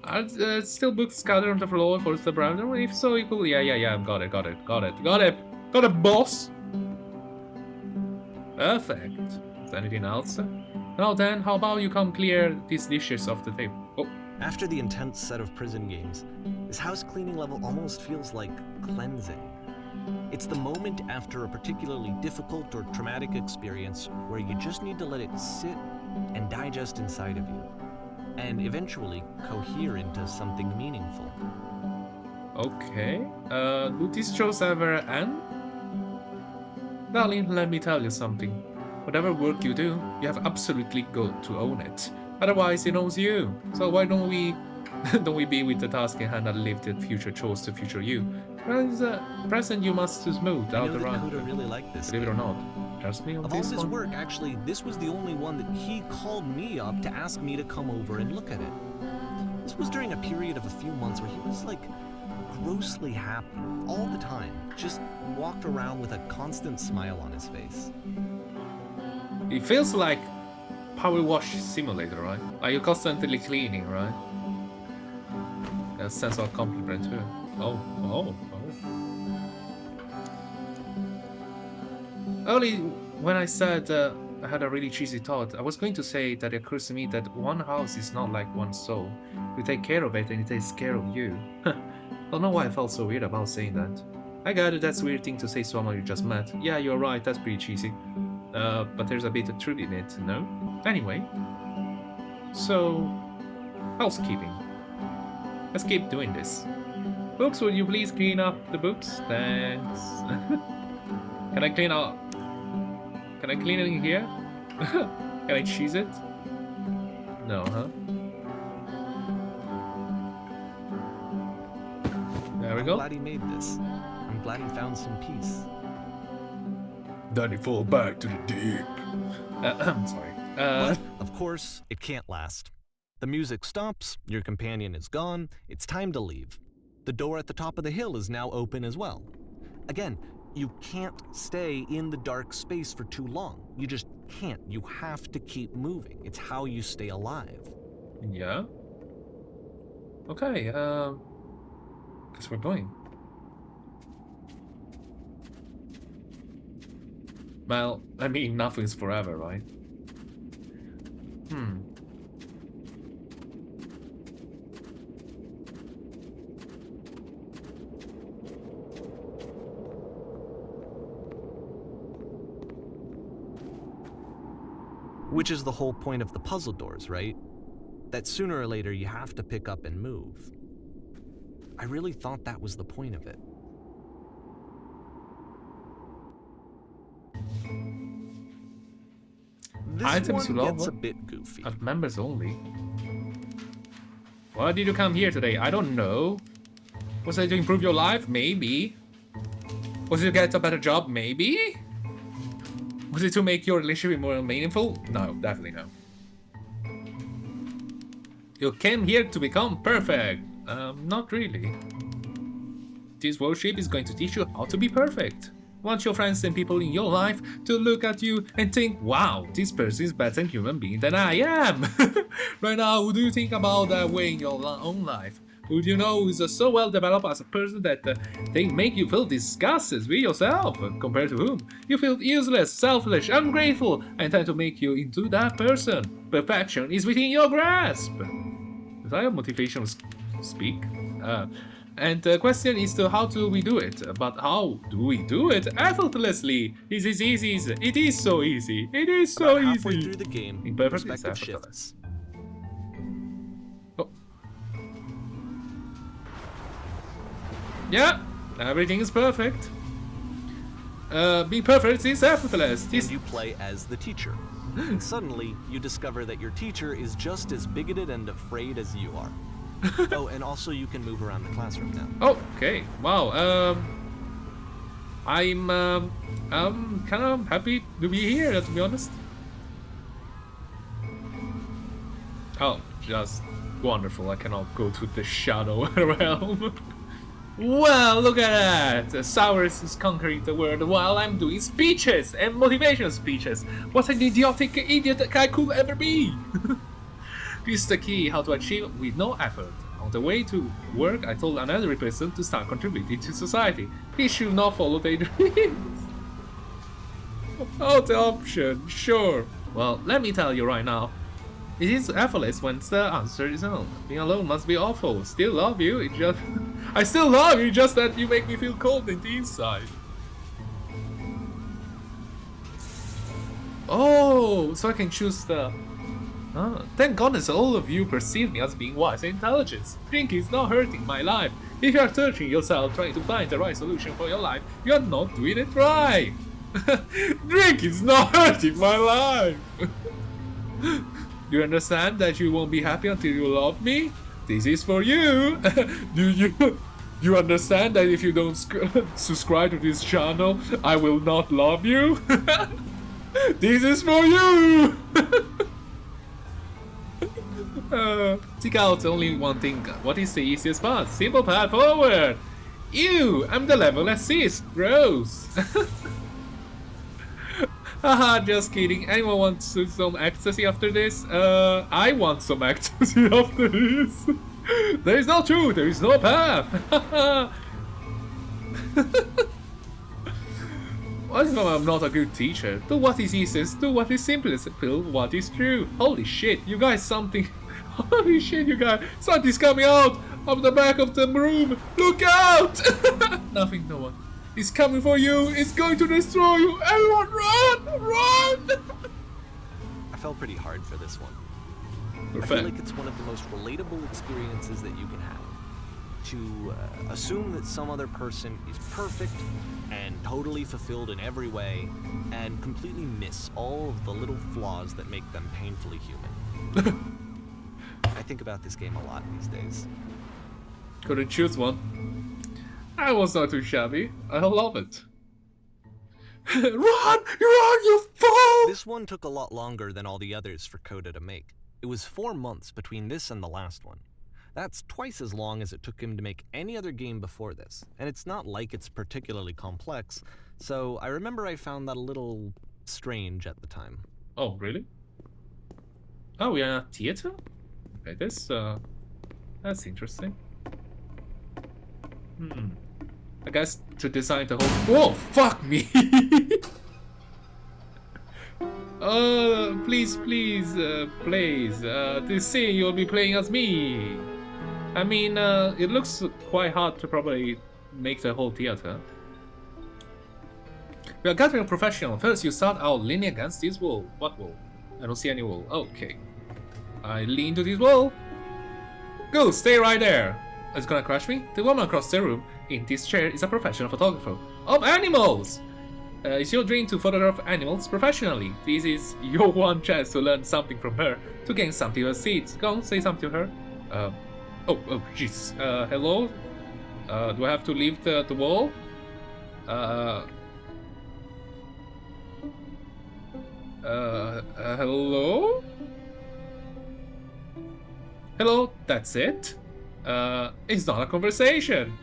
Are still books scattered on the floor for the browser? If so, you could. Yeah. Got it, boss. Perfect. Is there anything else? Now then, how about you come clear these dishes off the table? Oh. After the intense set of prison games, this house cleaning level almost feels like cleansing. It's the moment after a particularly difficult or traumatic experience where you just need to let it sit and digest inside of you, and eventually cohere into something meaningful. Okay. Do these shows ever end? Darling, let me tell you something. Whatever work you do, you have absolutely got to own it. Otherwise, it owns you. So why don't we be with the task in hand and leave the future chores to future you? Present you must smooth out the run. Coda really liked this. Believe it or not. Trust me on of this all his one. work, actually, this was the only one that he called me up to ask me to come over and look at it. This was during a period of a few months where he was like grossly happy all the time. Just walked around with a constant smile on his face. It feels like Power Wash Simulator, right? Are you constantly cleaning, right? A sense of accomplishment too. Oh. Early when I said I had a really cheesy thought, I was going to say that it occurs to me that one house is not like one soul. You take care of it and it takes care of you. Don't know why I felt so weird about saying that. I got it, that's a weird thing to say to someone you just met. Yeah, you're right, that's pretty cheesy. But there's a bit of truth in it, no? Anyway. So, housekeeping. Let's keep doing this. Books, would you please clean up the books? Thanks. Can I clean up? Can I clean it in here? Can I cheese it? No, huh? There we go. I'm glad he made this. I'm glad he found some peace. Then he fall back to the deep. I'm sorry. But, of course, it can't last. The music stops, your companion is gone, it's time to leave. The door at the top of the hill is now open as well. Again, you can't stay in the dark space for too long. You just can't. You have to keep moving. It's how you stay alive. Yeah. Okay, guess we're going. Well, I mean, nothing's forever, right? Which is the whole point of the puzzle doors, right? That sooner or later you have to pick up and move. I really thought that was the point of it. This Items one you gets love? a bit goofy. Of members only. Why did you come here today? I don't know. Was it to improve your life? Maybe. Was it to get a better job? Maybe. Was it to make your relationship more meaningful? No, definitely no. You came here to become perfect. Not really. This worship is going to teach you how to be perfect. Want your friends and people in your life to look at you and think, wow, this person is better human being than I am. Right now, who do you think about that way in your own life? Who do you know is so well developed as a person that they make you feel disgusted with yourself? Compared to whom? You feel useless, selfish, ungrateful, and tend to make you into that person. Perfection is within your grasp. Is that a motivational speak. And the question is to how do we do it? But how do we do it effortlessly? It is easy. It is so easy. It is so About halfway easy. through the game, In perfect perspective effortless. shifts. Oh. Yeah, everything is perfect. Being perfect is effortless. And you play as the teacher. And suddenly, you discover that your teacher is just as bigoted and afraid as you are. Oh, and also you can move around the classroom now. Oh, okay. Wow. I'm kind of happy to be here, to be honest. Oh, just wonderful. I cannot go to the shadow realm. Well, look at that! Cyrus is conquering the world while I'm doing speeches and motivational speeches. What an idiotic idiot I could ever be! This is the key how to achieve with no effort. On the way to work, I told another person to start contributing to society. He should not follow their dreams. Oh, the option, sure. Well, let me tell you right now. It is effortless when the answer is no. Being alone must be awful. Still love you, it just... I still love you, just that you make me feel cold in the inside. Oh, so I can choose the... thank goodness all of you perceive me as being wise and intelligent. Drinking is not hurting my life. If you are searching yourself trying to find the right solution for your life, you are not doing it right. Drink is not hurting my life. You understand that you won't be happy until you love me? This is for you. Do you understand that if you don't subscribe to this channel, I will not love you? This is for you. Seek out only one thing. What is the easiest path? Simple path forward. I'm the level assist. Gross. Haha, just kidding. Anyone wants some ecstasy after this? I want some ecstasy after this. There is no truth, there is no path. What if I'm not a good teacher? Do what is easiest, do what is simplest, feel what is true. Holy shit, you guys, something... Holy shit, you guys, something's coming out of the back of the room. Look out! Nothing, no one. It's coming for you! It's going to destroy you! Everyone run! Run! I felt pretty hard for this one. Perfect. I feel like it's one of the most relatable experiences that you can have. To assume that some other person is perfect and totally fulfilled in every way, and completely miss all of the little flaws that make them painfully human. I think about this game a lot these days. Couldn't choose one. I was not too shabby. I love it. Run! You fool! This one took a lot longer than all the others for Coda to make. It was 4 months between this and the last one. That's twice as long as it took him to make any other game before this, and it's not like it's particularly complex, so I remember I found that a little strange at the time. Oh, really? Oh, we are in a theater? Okay, that's interesting. I guess to design the whole... Whoa, fuck me! Please, this scene you'll be playing as me. I mean, it looks quite hard to probably make the whole theater. We are gathering a professional. First, you start out leaning against this wall. What wall? I don't see any wall. Okay. I lean to this wall. Go, stay right there. It's gonna crush me? The woman across the room in this chair is a professional photographer of animals! It's your dream to photograph animals professionally. This is your one chance to learn something from her, to gain something to see it. Go on, say something to her. Oh, jeez. Hello? Do I have to leave the wall? Hello? Hello, that's it? It's not a conversation.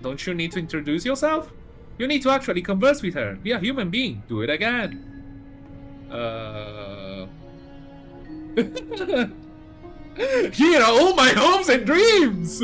Don't you need to introduce yourself? You need to actually converse with her. Be a human being. Do it again. Here are all my hopes and dreams!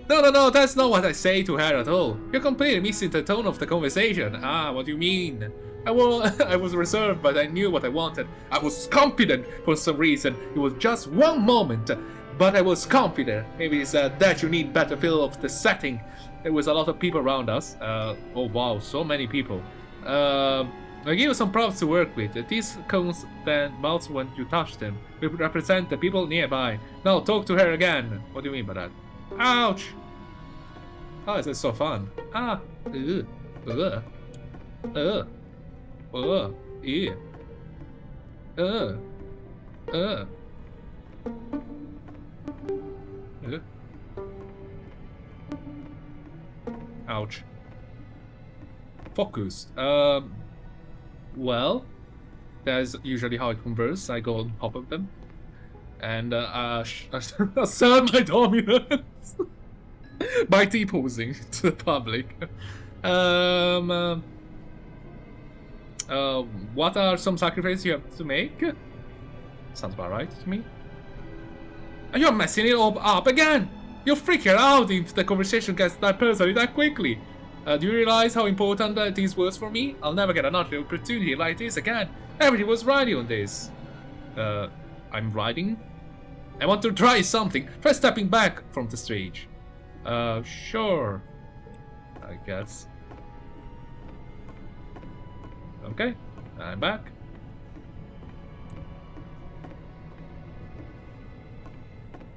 No, that's not what I say to her at all. You're completely missing the tone of the conversation. Ah, what do you mean? I was reserved, but I knew what I wanted. I was confident for some reason. It was just one moment. but I was confident. Maybe it's that you need better feel of the setting. There was a lot of people around us. Oh wow, so many people. I give you some props to work with. These cones then bounce when you touch them. We represent the people nearby. Now talk to her again. What do you mean by that? Ouch! Oh, this is so fun. Ah, ew. Ouch. Focused. Well, that's usually how I converse. I go on top of them. And assert my dominance by T-posing to the public. What are some sacrifices you have to make? Sounds about right to me. You're messing it all up again! You'll freak her out if the conversation gets that personally that quickly. Do you realize how important this was for me? I'll never get another opportunity like this again. Everybody was riding on this. I'm riding? I want to try something. Try stepping back from the stage. Sure. I guess. Okay, I'm back.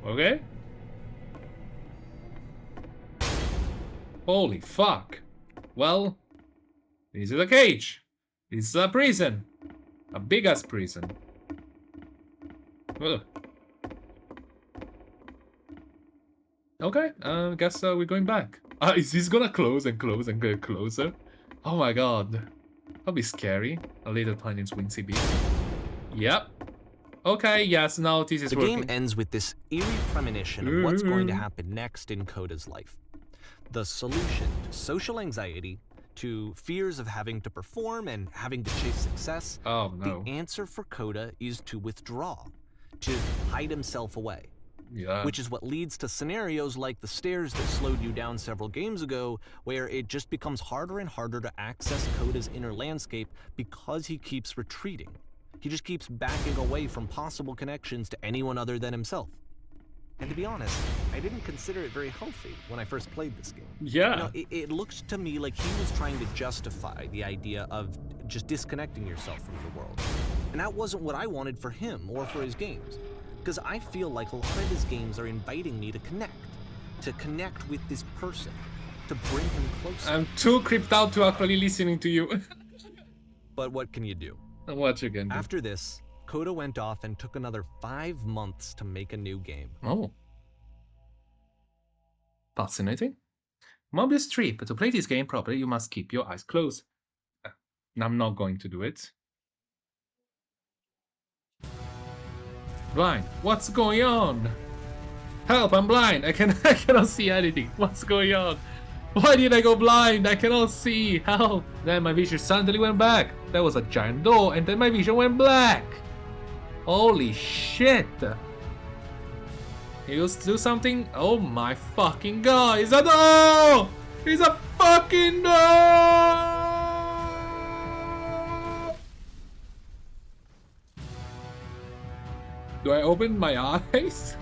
Okay. Holy fuck. Well, this is a cage. This is a prison. A big ass prison. Ugh. Okay, guess we're going back. Is this gonna close and close and get closer? Oh my god. That'll be scary. A little tiny wincy bit. Yep. Okay, yes, now this is working. The game ends with this eerie premonition of what's going to happen next in Coda's life. The solution to social anxiety, to fears of having to perform and having to chase success. Oh no. The answer for Coda is to withdraw, to hide himself away. Yeah. Which is what leads to scenarios like the stairs that slowed you down several games ago, where it just becomes harder and harder to access Coda's inner landscape because he keeps retreating. He just keeps backing away from possible connections to anyone other than himself. And to be honest, I didn't consider it very healthy when I first played this game. Yeah. You know, it looked to me like he was trying to justify the idea of just disconnecting yourself from the world. And that wasn't what I wanted for him or for his games. Because I feel like a lot of his games are inviting me to connect with this person, to bring him closer. I'm too creeped out to actually listening to you. But what can you do? What you can do? After this, Coda went off and took another 5 months to make a new game. Oh. Fascinating. Mobius trip. To play this game properly, you must keep your eyes closed. I'm not going to do it. Blind. What's going on? Help, I'm blind. I cannot see anything. What's going on? Why did I go blind? I cannot see. Help. Then my vision suddenly went back. There was a giant door and then my vision went black. Holy shit. He used to do something? Oh my fucking god. It's a door! It's a fucking door! Do I open my eyes?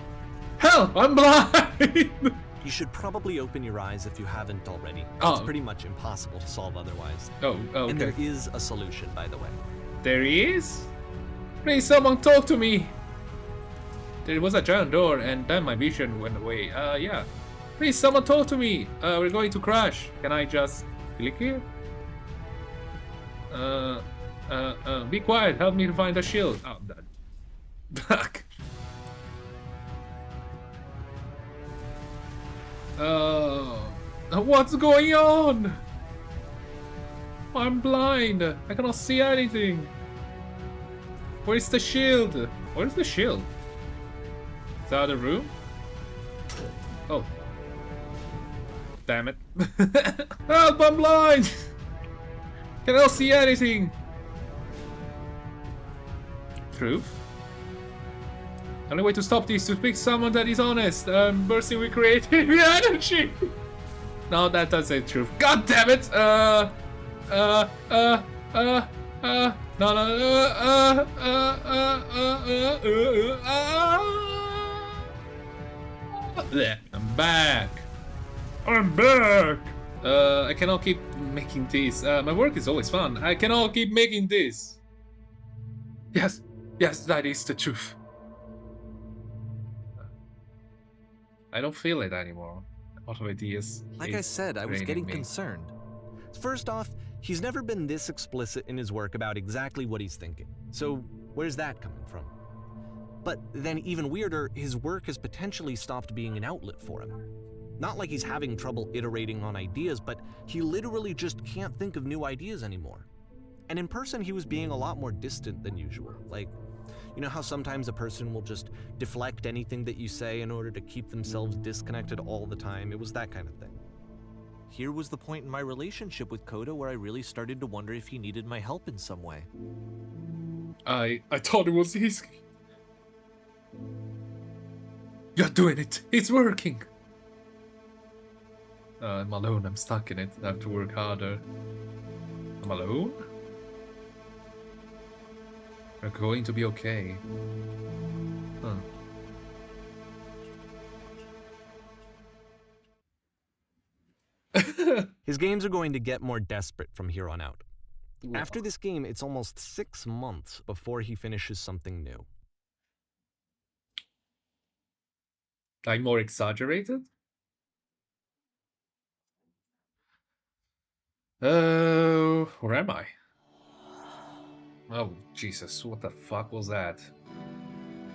Help! I'm blind! You should probably open your eyes if you haven't already. Oh. It's pretty much impossible to solve otherwise. Oh, okay. And there is a solution, by the way. There is? Please, someone talk to me! There was a giant door and then my vision went away. Yeah. Please, someone talk to me! We're going to crash. Can I just click here? Be quiet. Help me to find the shield. Oh, that. Back. What's going on? I'm blind. I cannot see anything. Where's the shield? Where's the shield? Is that the room? Oh. Damn it. Help, I'm blind! Cannot see anything. Truth? Only way to stop this is to pick someone that is honest, bursting with creative energy. No, that doesn't say truth. God damn it! Blech, I'm back. I'm back. I cannot keep making this. My work is always fun. I cannot keep making this. Yes, yes, that is the truth. I don't feel it anymore. A lot of ideas. Like I said, I was getting concerned. First off, he's never been this explicit in his work about exactly what he's thinking. So where's that coming from? But then even weirder, his work has potentially stopped being an outlet for him. Not like he's having trouble iterating on ideas, but he literally just can't think of new ideas anymore. And in person, he was being a lot more distant than usual. Like, you know how sometimes a person will just deflect anything that you say in order to keep themselves disconnected all the time? It was that kind of thing. Here was the point in my relationship with Coda where I really started to wonder if he needed my help in some way. I thought it was easy. You're doing it. It's working. I'm alone. I'm stuck in it. I have to work harder. I'm alone? We're going to be okay. Huh. His games are going to get more desperate from here on out. Wow. After this game, it's almost 6 months before he finishes something new. Like more exaggerated? Where am I? Oh, Jesus, what the fuck was that?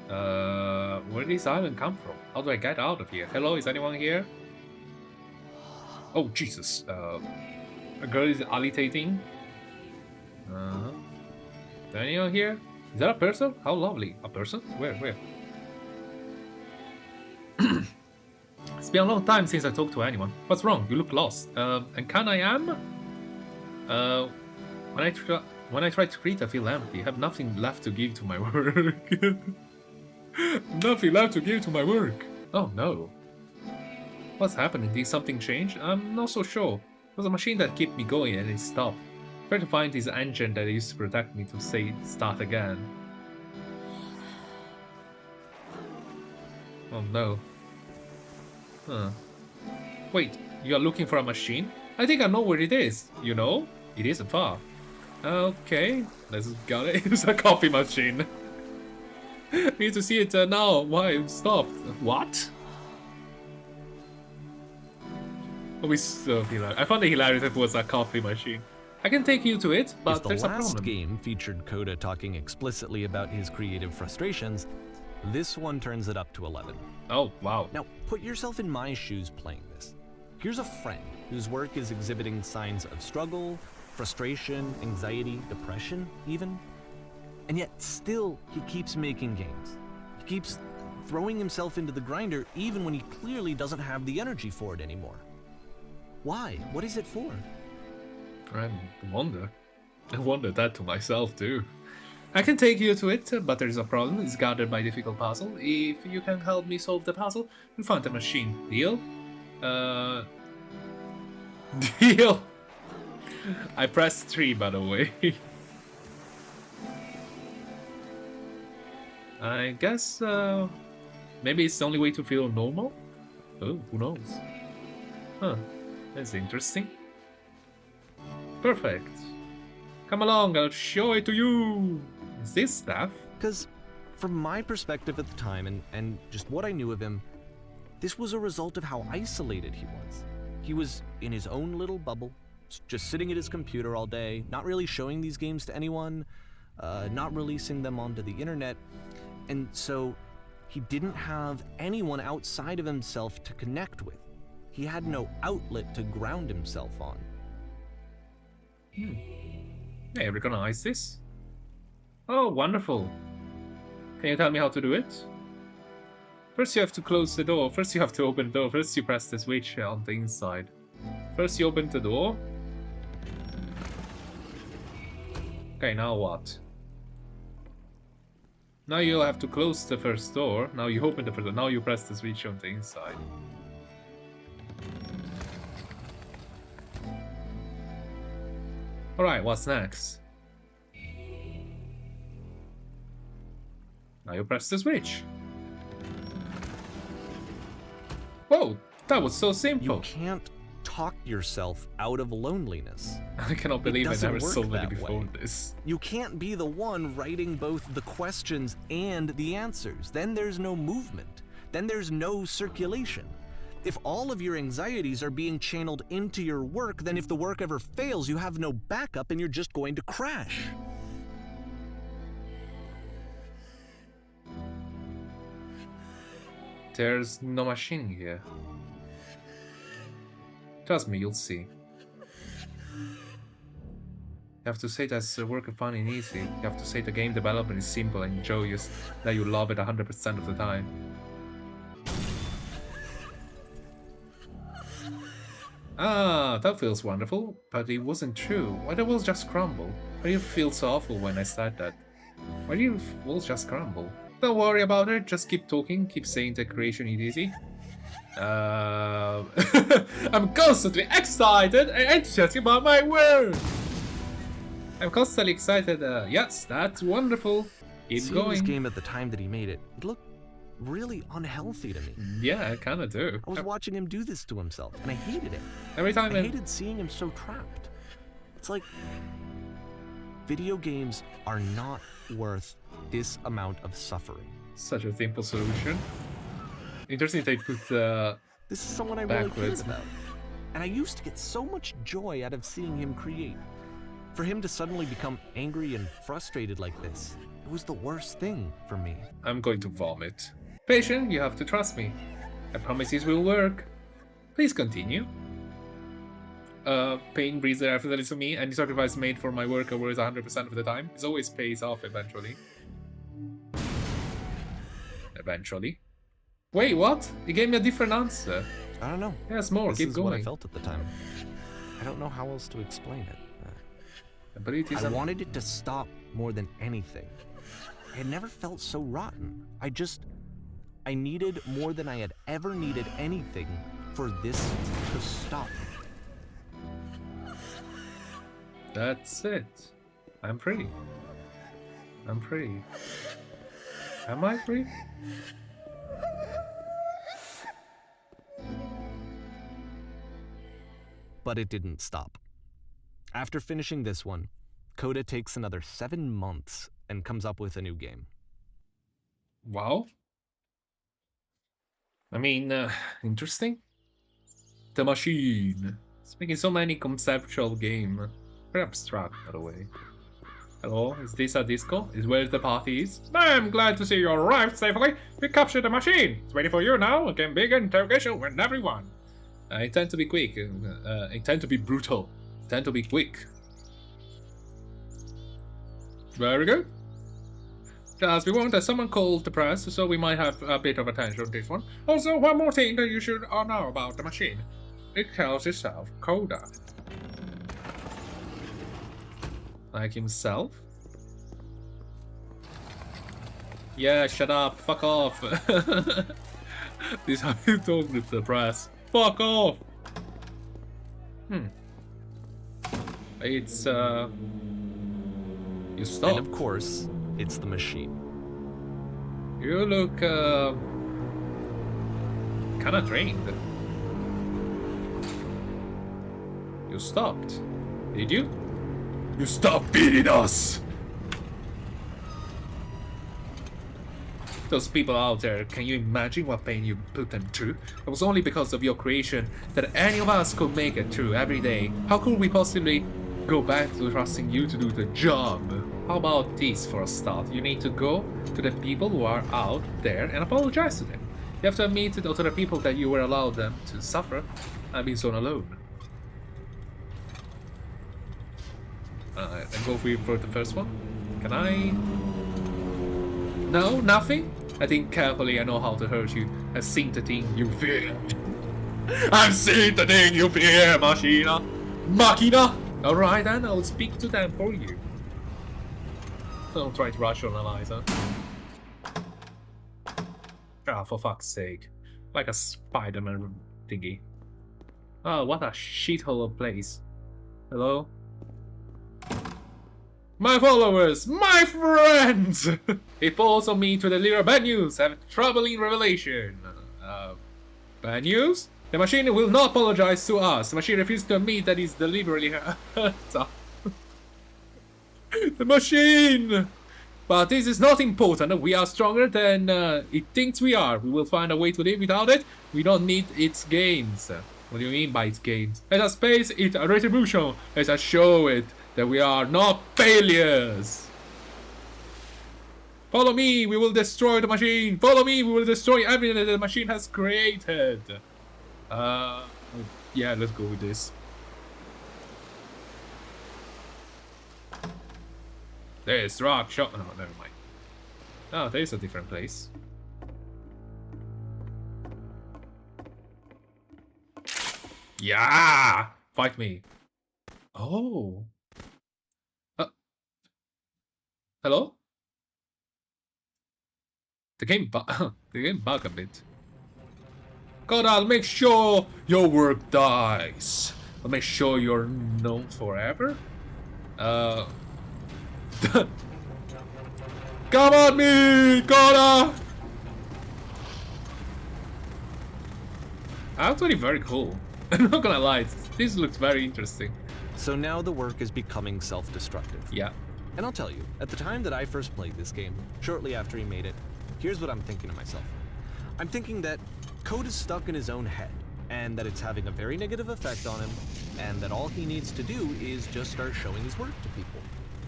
Where did this island come from? How do I get out of here? Hello, is anyone here? Oh, Jesus, a girl is agitating. Is anyone here? Is that a person? How lovely. A person? Where? It's been a long time since I talked to anyone. What's wrong? You look lost. And can I am? When I try to read, I feel empty. I have nothing left to give to my work. Nothing left to give to my work. Oh no. What's happening? Did something change? I'm not so sure. It was a machine that kept me going and it stopped. I tried to find this engine that used to protect me to say start again. Oh no. Huh. Wait, you are looking for a machine? I think I know where it is. You know? It isn't far. Okay, let's got it. It's a coffee machine. I need to see it now. Why? It stopped. What? Oh, it's so hilarious. I found it hilarious if it was a coffee machine. I can take you to it, but there's a problem. If the last game featured Coda talking explicitly about his creative frustrations, this one turns it up to 11. Oh, wow. Now, put yourself in my shoes playing this. Here's a friend whose work is exhibiting signs of struggle, frustration, anxiety, depression, even. And yet, still, he keeps making games. He keeps throwing himself into the grinder even when he clearly doesn't have the energy for it anymore. Why? What is it for? I wonder. I wondered that to myself, too. I can take you to it, but there's a problem. It's guarded by a difficult puzzle. If you can help me solve the puzzle, you'll find the machine. Deal? Deal! I pressed 3, by the way. I guess, maybe it's the only way to feel normal? Oh, who knows? Huh, that's interesting. Perfect. Come along, I'll show it to you! Is this stuff? Because from my perspective at the time, and just what I knew of him, this was a result of how isolated he was. He was in his own little bubble, just sitting at his computer all day, not really showing these games to anyone, not releasing them onto the internet, and so he didn't have anyone outside of himself to connect with. He had no outlet to ground himself on. I recognize this. Oh, wonderful. Can you tell me how to do it? First you have to close the door. First you have to open the door. First you press the switch on the inside. First you open the door. Okay, now what? Now you have to close the first door. Now you open the first door. Now you press the switch on the inside. Alright, what's next? Now you press the switch. Whoa, that was so You simple. can't talk yourself out of loneliness. I cannot believe I doesn't never work solved it that before way. this. You can't be the one writing both the questions and the answers. Then there's no movement. Then there's no circulation. If all of your anxieties are being channeled into your work, then if the work ever fails, you have no backup and you're just going to crash. There's no machine here. Trust me, you'll see. You have to say that's work fun and easy. You have to say the game development is simple and joyous, that you love it 100% of the time. Ah, that feels wonderful, but it wasn't true. Why the walls just crumble? Why do you feel so awful when I said that? Why do your walls just crumble? Don't worry about it, just keep talking, keep saying the creation is easy. I'm constantly excited and enthusiastic about my work! I'm constantly excited, yes, that's wonderful. Keep Seeing going. this game at the time that he made it, it looked really unhealthy to me. Yeah, I kinda do. I was watching him do this to himself, and I hated it. Every time I hated seeing him so trapped. It's like, video games are not worth this amount of suffering. Such a simple solution. Interesting they put This is someone I really backwards. cared about. And I used to get so much joy out of seeing him create. For him to suddenly become angry and frustrated like this, it was the worst thing for me. I'm going to vomit. Patient, you have to trust me. I promise this will work. Please continue. Pain breathes effortlessly to me, and the sacrifice made for my work worth 100% of the time. It always pays off eventually. Eventually. Wait, what? He gave me a different answer. I don't know. Yes, more. This Keep is going. what I felt at the time. I don't know how else to explain it. But it is I wanted it to stop more than anything. I had never felt so rotten. I needed more than I had ever needed anything for this to stop. That's it. I'm free. I'm free. Am I free? But it didn't stop. After finishing this one, Coda takes another 7 months and comes up with a new game. Wow. I mean, interesting. The machine. It's making so many conceptual game. Very abstract, by the way. Hello, is this a disco? Is where the party is? I'm glad to see you arrived safely. We captured the machine. It's ready for you now. We can begin interrogation with everyone. I tend to be quick. I tend to be brutal. I tend to be quick. Very good. Just we want someone called the press, so we might have a bit of attention on this one. Also, one more thing that you should all know about the machine. It calls itself Coda. Like himself? Yeah, shut up. Fuck off. This is how you talk with the press. Fuck off. It's you stop. And of course, it's the machine. You look kinda drained. You stopped. Did you? You stopped beating us! Those people out there, can you imagine what pain you put them through? It was only because of your creation that any of us could make it through every day. How could we possibly go back to trusting you to do the job? How about this for a start? You need to go to the people who are out there and apologize to them. You have to admit to the people that you were allowed them to suffer and be so alone. And go for the first one. Can I? No, nothing? I think carefully I know how to hurt you. I've seen the thing you fear. I've seen the thing you fear, Machina. Machina! Alright then, I'll speak to them for you. Don't try to rationalize, huh? Ah, for fuck's sake. Like a Spider-Man thingy. Oh, what a shithole of place. Hello? My followers, my friends! It falls on me to deliver bad news. I have a troubling revelation. Bad news? The machine will not apologize to us. The machine refused to admit that it's deliberately hurt us. The machine! But this is not important. We are stronger than it thinks we are. We will find a way to live without it. We don't need its gains. What do you mean by its gains? Let us face it, a retribution. Let us show it that we are not failures. Follow me, we will destroy the machine. Follow me, we will destroy everything that the machine has created. Yeah, let's go with this. There's rock shot. No, never mind. Oh, there's a different place. Yeah! Fight me. Oh. Hello? The game bug a bit. Coda, I'll make sure your work dies. I'll make sure you're known forever. Come at me, Coda! Actually, very cool. I'm not gonna lie, this looks very interesting. So now the work is becoming self-destructive. Yeah. And I'll tell you, at the time that I first played this game, shortly after he made it, here's what I'm thinking to myself. I'm thinking that Code is stuck in his own head, and that it's having a very negative effect on him, and that all he needs to do is just start showing his work to people,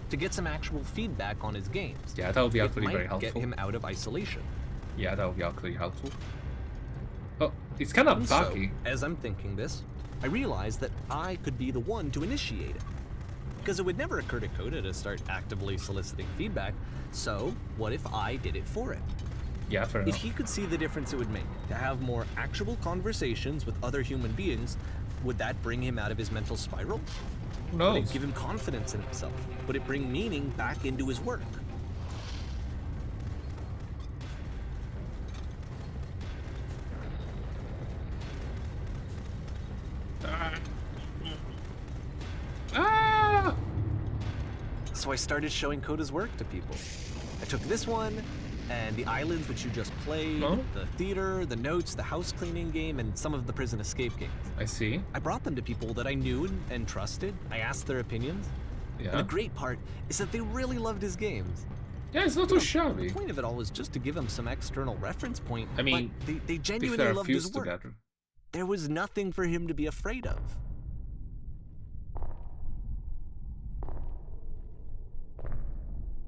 to get some actual feedback on his games. Yeah, that would be actually very might helpful. Get him out of isolation. Yeah, that would be actually helpful. Oh, it's kind of buggy. So, as I'm thinking this, I realize that I could be the one to initiate it. Because it would never occur to Coda to start actively soliciting feedback, so what if I did it for him? Yeah, fair If enough. he could see the difference it would make to have more actual conversations with other human beings, would that bring him out of his mental spiral? Who Would knows? it give him confidence in himself? Would it bring meaning back into his work? Ah! So I started showing Coda's work to people. I took this one, and the islands which you just played, Oh. the theater, the notes, the house cleaning game, and some of the prison escape games. I see. I brought them to people that I knew and trusted. I asked their opinions. And Yeah. the great part is that they really loved his games. Yeah, it's not too The shabby. point of it all was just to give him some external reference point. I mean, but they If genuinely they're loved his fused work. together. There was nothing for him to be afraid of.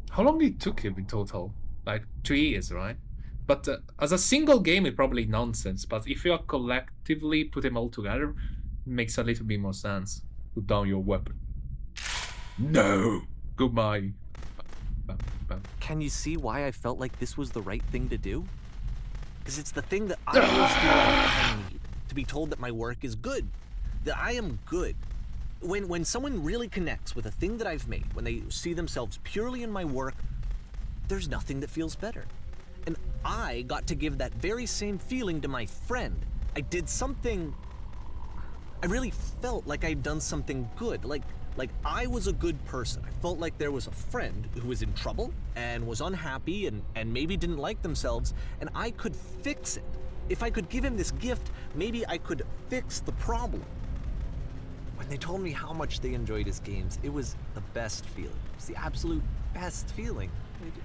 How long did it took him in total? Like 2 years, right? But as a single game, it's probably nonsense. But if you collectively put them all together, it makes a little bit more sense. Put down your weapon. No! Goodbye. Bam, bam. Can you see why I felt like this was the right thing to do? Because it's the thing that I most feel like I need. To be told that my work is good. That I am good. When someone really connects with a thing that I've made, when they see themselves purely in my work, there's nothing that feels better. And I got to give that very same feeling to my friend. I did something... I really felt like I'd done something good. Like I was a good person. I felt like there was a friend who was in trouble and was unhappy and maybe didn't like themselves, and I could fix it. If I could give him this gift, maybe I could fix the problem. When they told me how much they enjoyed his games, it was the best feeling. It was the absolute best feeling.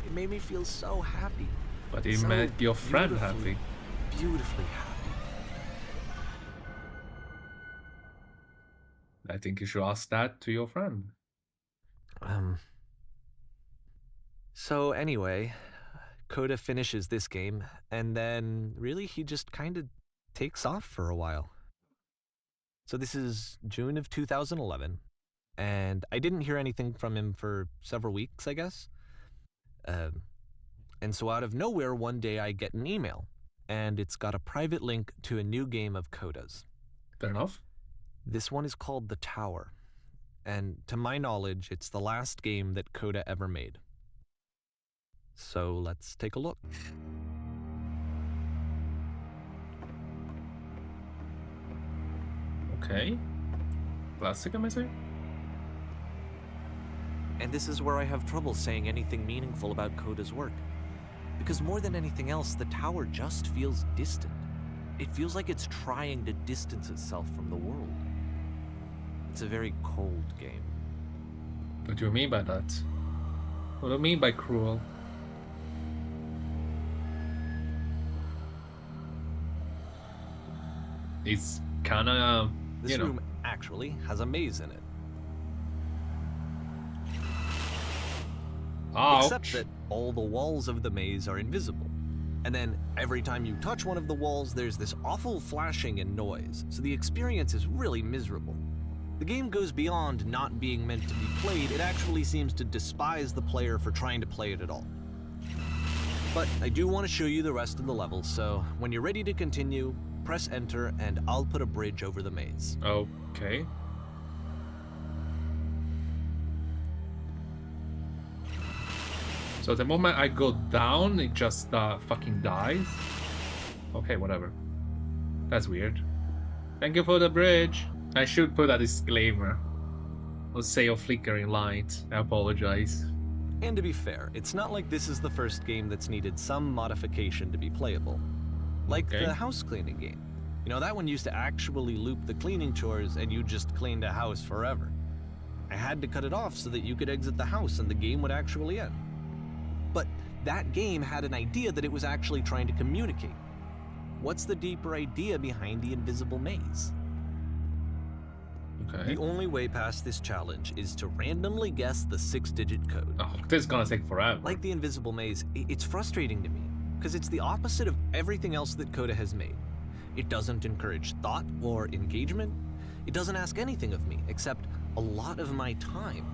It made me feel so happy. But it So made your friend beautifully, happy. Beautifully happy. I think you should ask that to your friend. So anyway, Coda finishes this game, and then really he just kind of takes off for a while. So this is June of 2011, and I didn't hear anything from him for several weeks, I guess. And so out of nowhere, one day I get an email, and it's got a private link to a new game of Coda's. Fair enough. This one is called The Tower, and to my knowledge, it's the last game that Coda ever made. So let's take a look. Okay. Classic, am I saying? And this is where I have trouble saying anything meaningful about Coda's work. Because more than anything else, The Tower just feels distant. it feels like it's trying to distance itself from the world. It's a very cold game. What do you mean by that? What do you mean by cruel? It's kinda, This room actually has a maze in it. Ouch. Except that all the walls of the maze are invisible. And then every time you touch one of the walls, there's this awful flashing and noise, so the experience is really miserable. The game goes beyond not being meant to be played, it actually seems to despise the player for trying to play it at all. But I do want to show you the rest of the level, so when you're ready to continue, press enter and I'll put a bridge over the maze. Okay. So the moment I go down, it just fucking dies? Okay, whatever. That's weird. Thank you for the bridge. I should put a disclaimer. Let's say a flickering light. I apologize. And to be fair, it's not like this is the first game that's needed some modification to be playable. Like the house cleaning game. You know, that one used to actually loop the cleaning chores and you just cleaned a house forever. I had to cut it off so that you could exit the house and the game would actually end. But that game had an idea that it was actually trying to communicate. What's the deeper idea behind the invisible maze? Okay. The only way past this challenge is to randomly guess the 6-digit code. Oh, this is gonna take forever. Like the invisible maze, it's frustrating to me, because it's the opposite of everything else that Coda has made. It doesn't encourage thought or engagement. It doesn't ask anything of me, except a lot of my time.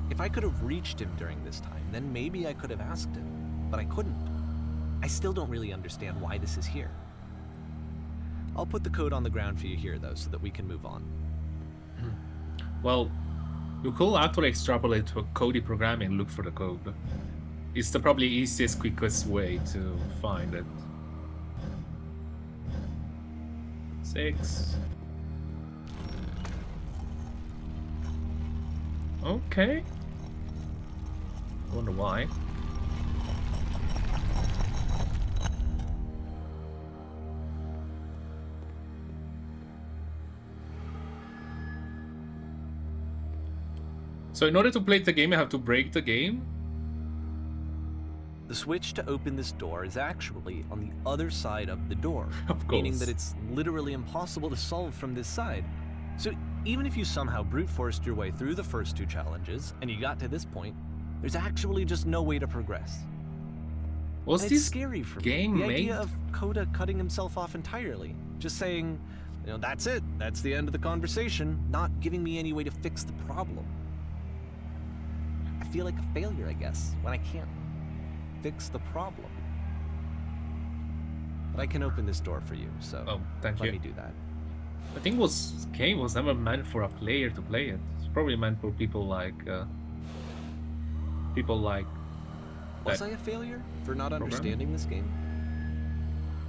If I could have reached him during this time, then maybe I could have asked him, but I couldn't. I still don't really understand why this is here. I'll put the code on the ground for you here, though, so that we can move on. Well, you could actually extrapolate to a Coda programming and look for the code. It's the probably easiest, quickest way to find it. 6. Okay. I wonder why. So in order to play the game, I have to break the game? The switch to open this door is actually on the other side of the door, Of meaning course. that it's literally impossible to solve from this side. So even if you somehow brute forced your way through the first 2 challenges and you got to this point, there's actually just no way to progress. Was And it's this scary for game me. The made? idea of Coda cutting himself off entirely, just saying, you know, that's it, that's the end of the conversation, not giving me any way to fix the problem. I feel like a failure, I guess, when I can't fix the problem. But I can open this door for you, so Oh, thank let you. me do that. I think game was never meant for a player to play it. It's probably meant for people like Was that I a failure for not understanding this game?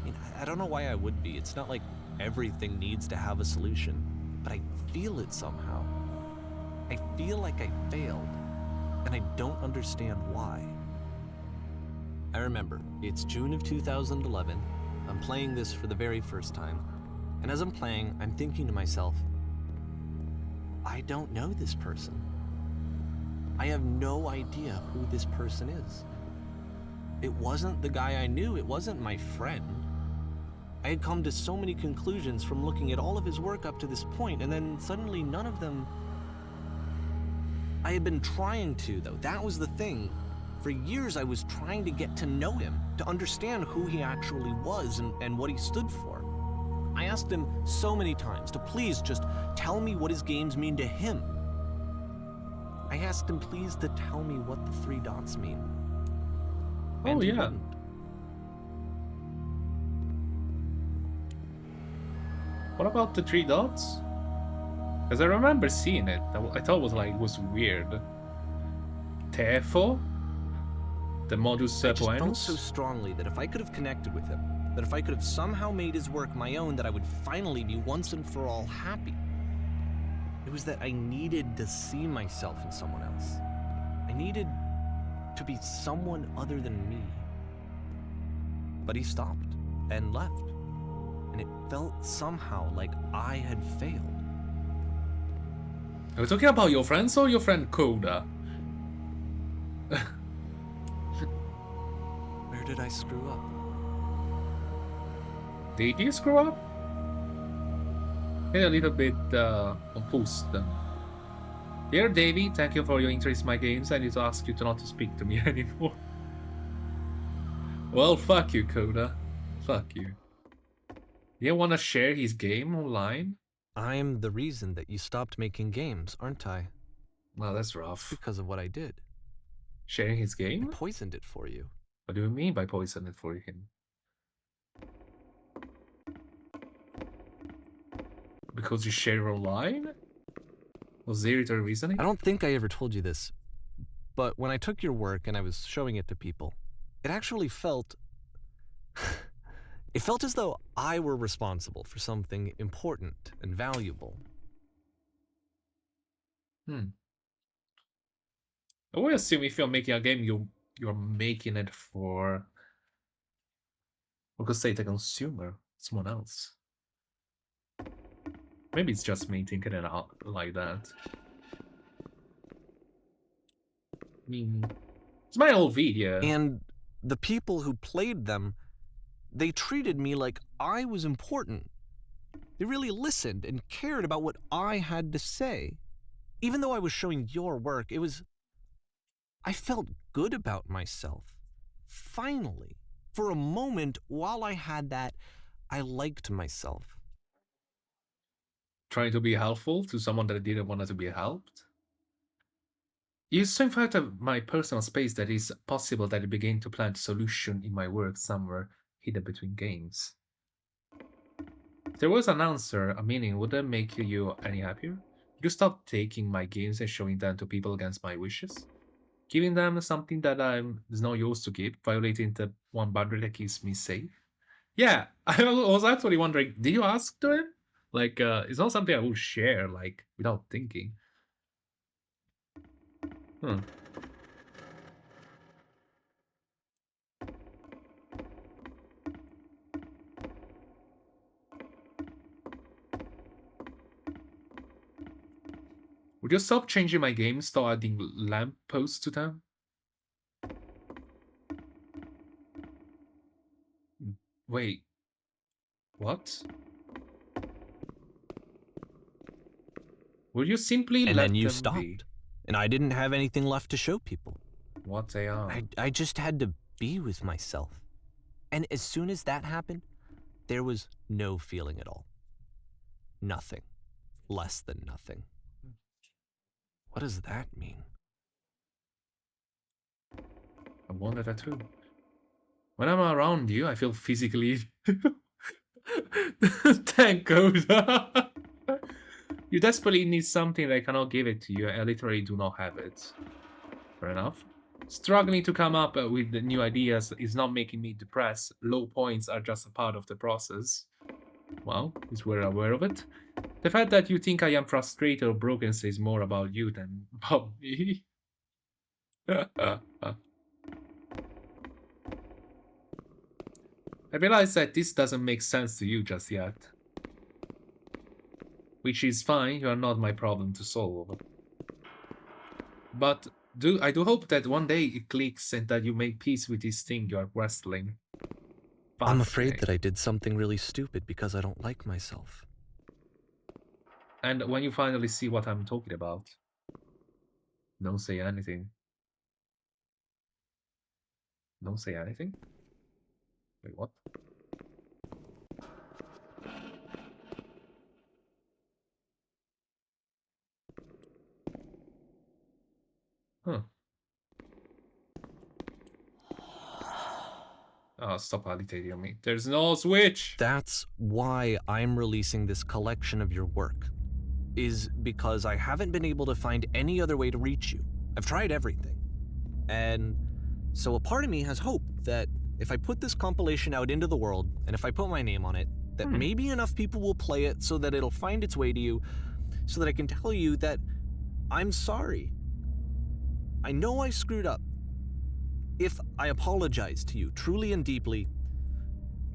I mean, I don't know why I would be. It's not like everything needs to have a solution, but I feel it somehow. I feel like I failed, and I don't understand why. I remember, it's June of 2011. I'm playing this for the very first time, and as I'm playing, I'm thinking to myself, I don't know this person. I have no idea who this person is. It wasn't the guy I knew, it wasn't my friend. I had come to so many conclusions from looking at all of his work up to this point, and then suddenly none of them... I had been trying to, though. That was the thing. For years I was trying to get to know him, to understand who he actually was and what he stood for. I asked him so many times to please just tell me what his games mean to him. I asked him please to tell me what the 3 dots mean. Oh, And he yeah. wouldn't. What about the 3 dots? Because I remember seeing it. I thought it was weird. Tefo? The modus I just felt ponens? so strongly that if I could have connected with him, that if I could have somehow made his work my own, that I would finally be once and for all happy. It was that I needed to see myself in someone else. I needed to be someone other than me. But he stopped and left. and it felt somehow like I had failed. Are we talking about your friends or your friend Coda? Where did I screw up? Did you screw up? Get a little bit confused. Dear Davey, thank you for your interest in my games. I need to ask you to not to speak to me anymore. Well, fuck you, Coda. Fuck you. You want to share his game online? I'm the reason that you stopped making games, aren't I? Well, that's rough. Because of what I did. Sharing his I game? poisoned it for you. What do you mean by poison it for him? Because you share online? Was there a reasoning? I don't think I ever told you this, but when I took your work and I was showing it to people, it actually felt... it felt as though I were responsible for something important and valuable. I would assume if you're making a game, you're making it for... we could say the consumer, someone else. Maybe it's just me thinking it out like that. I mean, it's my old video. And the people who played them, they treated me like I was important. They really listened and cared about what I had to say. Even though I was showing your work, I felt good about myself. Finally. For a moment, while I had that, I liked myself. Trying to be helpful to someone that didn't want to be helped? You so infect my personal space that it's possible that I begin to plant a solution in my work somewhere hidden between games. If there was an answer, a meaning, would that make you any happier? Would you stop taking my games and showing them to people against my wishes? Giving them something that is not yours to keep, violating the one boundary that keeps me safe? Yeah, I was actually wondering, did you ask to him? Like, it's not something I would share, like, without thinking. Would you stop changing my games, start adding lampposts to them? Wait. What? Would you simply And let then you them stopped. be? And I didn't have anything left to show people. What they are. I just had to be with myself. And as soon as that happened, there was no feeling at all. Nothing. Less than nothing. What does that mean? I wonder that too. When I'm around you, I feel physically... Thank God. You desperately need something that I cannot give it to you. I literally do not have it. Fair enough. Struggling to come up with the new ideas is not making me depressed. Low points are just a part of the process. Well, is we're aware of it. The fact that you think I am frustrated or broken says more about you than about me. I realize that this doesn't make sense to you just yet. Which is fine, you are not my problem to solve. But I do hope that one day it clicks and that you make peace with this thing you are wrestling. I'm afraid that I did something really stupid because I don't like myself. And when you finally see what I'm talking about, don't say anything. Don't say anything? Wait, what? Huh. Oh, stop agitating me. There's no switch! That's why I'm releasing this collection of your work. Is because I haven't been able to find any other way to reach you. I've tried everything. And so a part of me has hope that if I put this compilation out into the world, and if I put my name on it, that maybe enough people will play it so that it'll find its way to you, so that I can tell you that I'm sorry. I know I screwed up. If I apologize to you truly and deeply,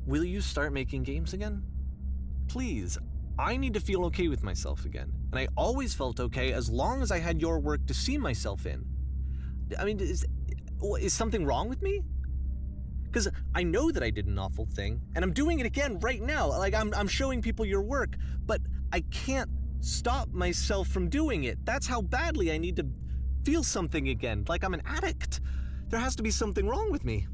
will you start making games again? Please, I need to feel okay with myself again. And I always felt okay as long as I had your work to see myself in. I mean, is something wrong with me? Because I know that I did an awful thing, and I'm doing it again right now. Like, I'm showing people your work, but I can't stop myself from doing it. That's how badly I need to feel something again, like I'm an addict. There has to be something wrong with me.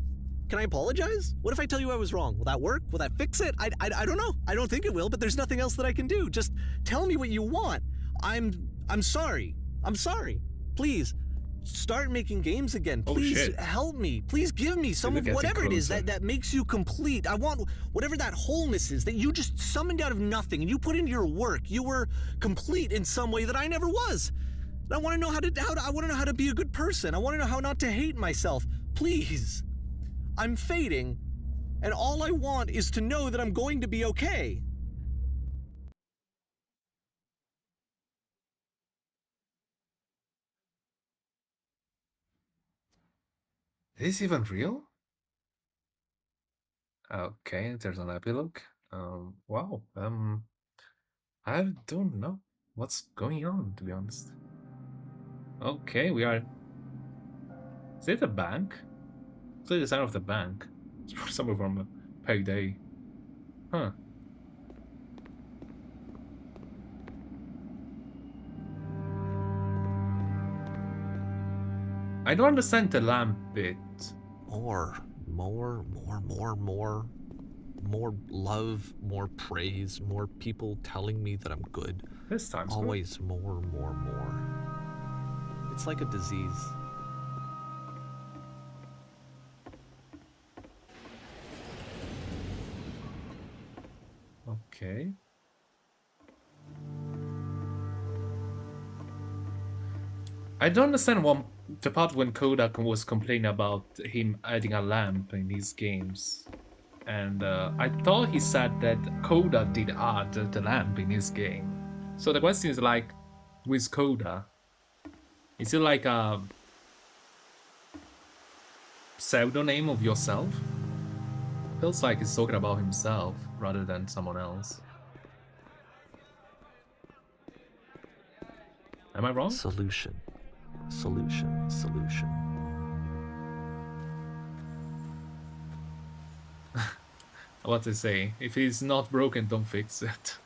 Can I apologize? What if I tell you I was wrong? Will that work? Will that fix it? I don't know. I don't think it will, but there's nothing else that I can do. Just tell me what you want. I'm sorry. I'm sorry. Please, start making games again. Please help me. Please give me some of whatever it is that makes you complete. I want whatever that wholeness is that you just summoned out of nothing and you put into your work. You were complete in some way that I never was. I want to know I want to know how to be a good person. I want to know how not to hate myself. Please. I'm fading, and all I want is to know that I'm going to be okay. Is this even real? Okay, there's an epilogue. Wow. I don't know what's going on, to be honest. Okay, we are... Is it a bank? It's like the sign of the bank. It's somewhere from a payday. Huh. I don't understand the lamp bit. More love, more praise, more people telling me that I'm good. This time's always good. More. It's like a disease. Okay. I don't understand the part when Coda was complaining about him adding a lamp in his games. And I thought he said that Coda did add the lamp in his game. So the question is like, with Coda, is it like a pseudonym of yourself? Feels like he's talking about himself rather than someone else. Am I wrong? Solution. What to say? If it's not broken, don't fix it.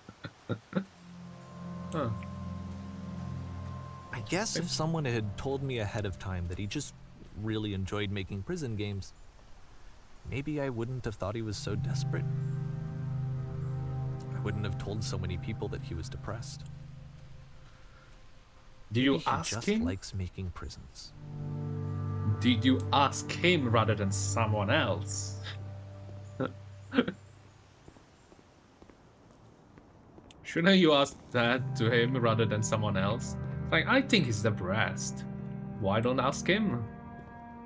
Huh. I guess if someone had told me ahead of time that he just really enjoyed making prison games, maybe I wouldn't have thought he was so desperate. I wouldn't have told so many people that he was depressed. Did you ask just him? Likes making prisons. Did you ask him rather than someone else? Shouldn't you ask that to him rather than someone else? Like, I think he's depressed. Why don't ask him?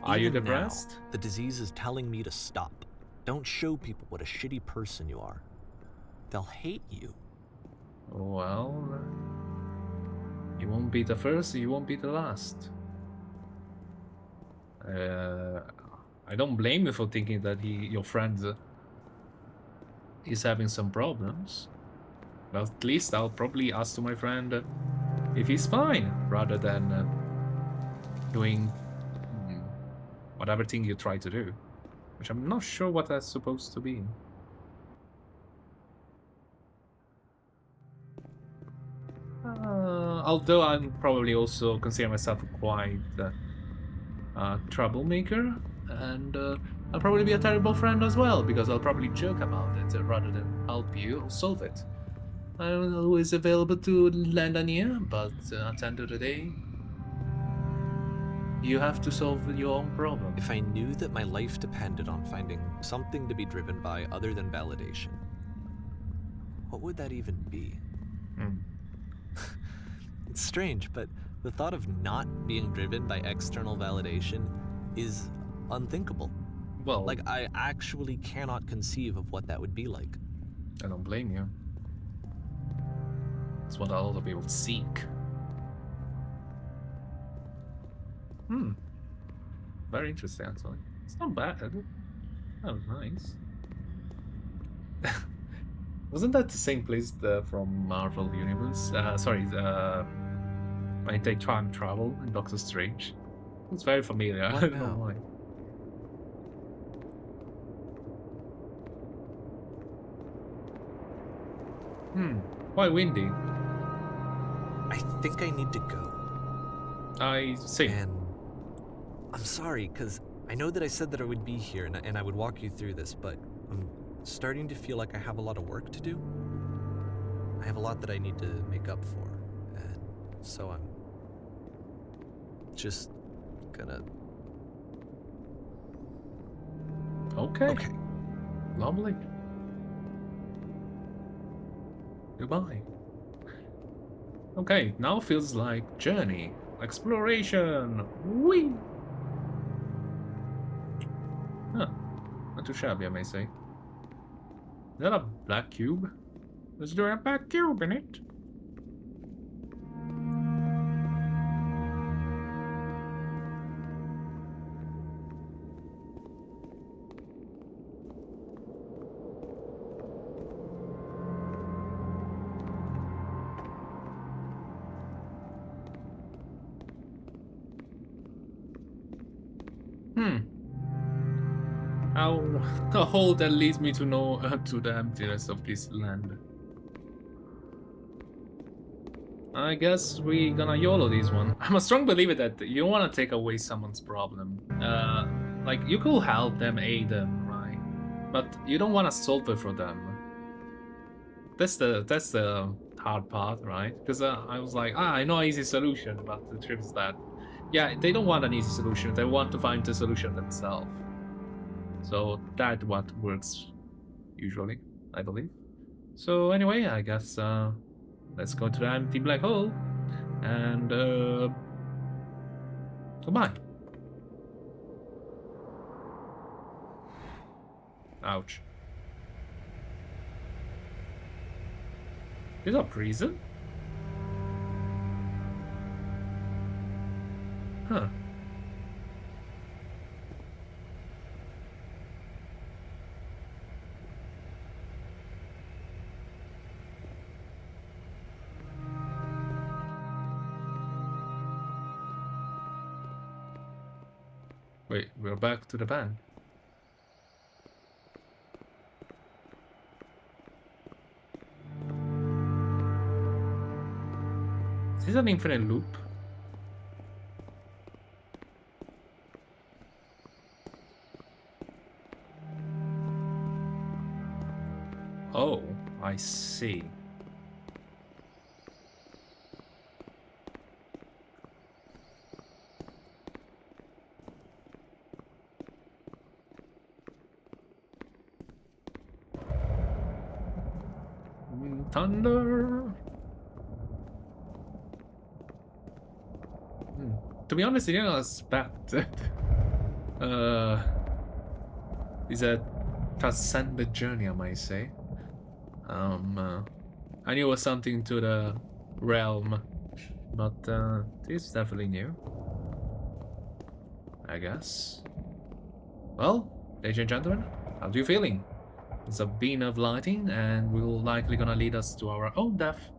Are you depressed? Now, the disease is telling me to stop. Don't show people what a shitty person you are. They'll hate you. Well, you won't be the first, you won't be the last. I don't blame you for thinking that your friend is having some problems. Well, at least I'll probably ask to my friend if he's fine, rather than doing whatever thing you try to do. Which I'm not sure what that's supposed to be. Although I'm probably also consider myself quite a troublemaker, and I'll probably be a terrible friend as well, because I'll probably joke about it rather than help you solve it. I'm always available to lend an ear, but at the end of the day, you have to solve your own problem. If I knew that my life depended on finding something to be driven by other than validation, what would that even be? It's strange, but the thought of not being driven by external validation is unthinkable. Well, like, I actually cannot conceive of what that would be like. I don't blame you. It's what a lot of people seek. Very interesting, actually. It's not bad. That was nice. Wasn't that the same place from Marvel Universe? Sorry, when they time travel in Doctor Strange. It's very familiar. I What don't know now? why. Quite windy. I think I need to go. I see. And I'm sorry, because I know that I said that I would be here and I would walk you through this, but I'm starting to feel like I have a lot of work to do. I have a lot that I need to make up for, and so I'm just gonna... Okay. Okay. Lovely. Goodbye. Okay, now feels like journey, exploration. Whee! Huh. Not too shabby, I may say. Is that a black cube? Is there a black cube in it? A hole that leads me to know to the emptiness of this land. I guess we gonna YOLO this one. I'm a strong believer that you wanna take away someone's problem. Like you could help them, aid them, right? But you don't wanna solve it for them. That's the hard part, right? Because I was like, I know an easy solution, but the truth is that, yeah, they don't want an easy solution. They want to find the solution themselves. So that's what works usually, I believe. So anyway, I guess let's go to the empty black hole and goodbye. Ouch. Is that a prison? Huh. Wait, we're back to the bank. Is this an infinite loop? Oh, I see. Thunder. To be honest, I didn't expect it. It's a transcendent journey, I might say. I knew it was something to the realm, but this is definitely new, I guess. Well, ladies and gentlemen, how are you feeling? It's a beam of lighting, and we're likely gonna lead us to our own death.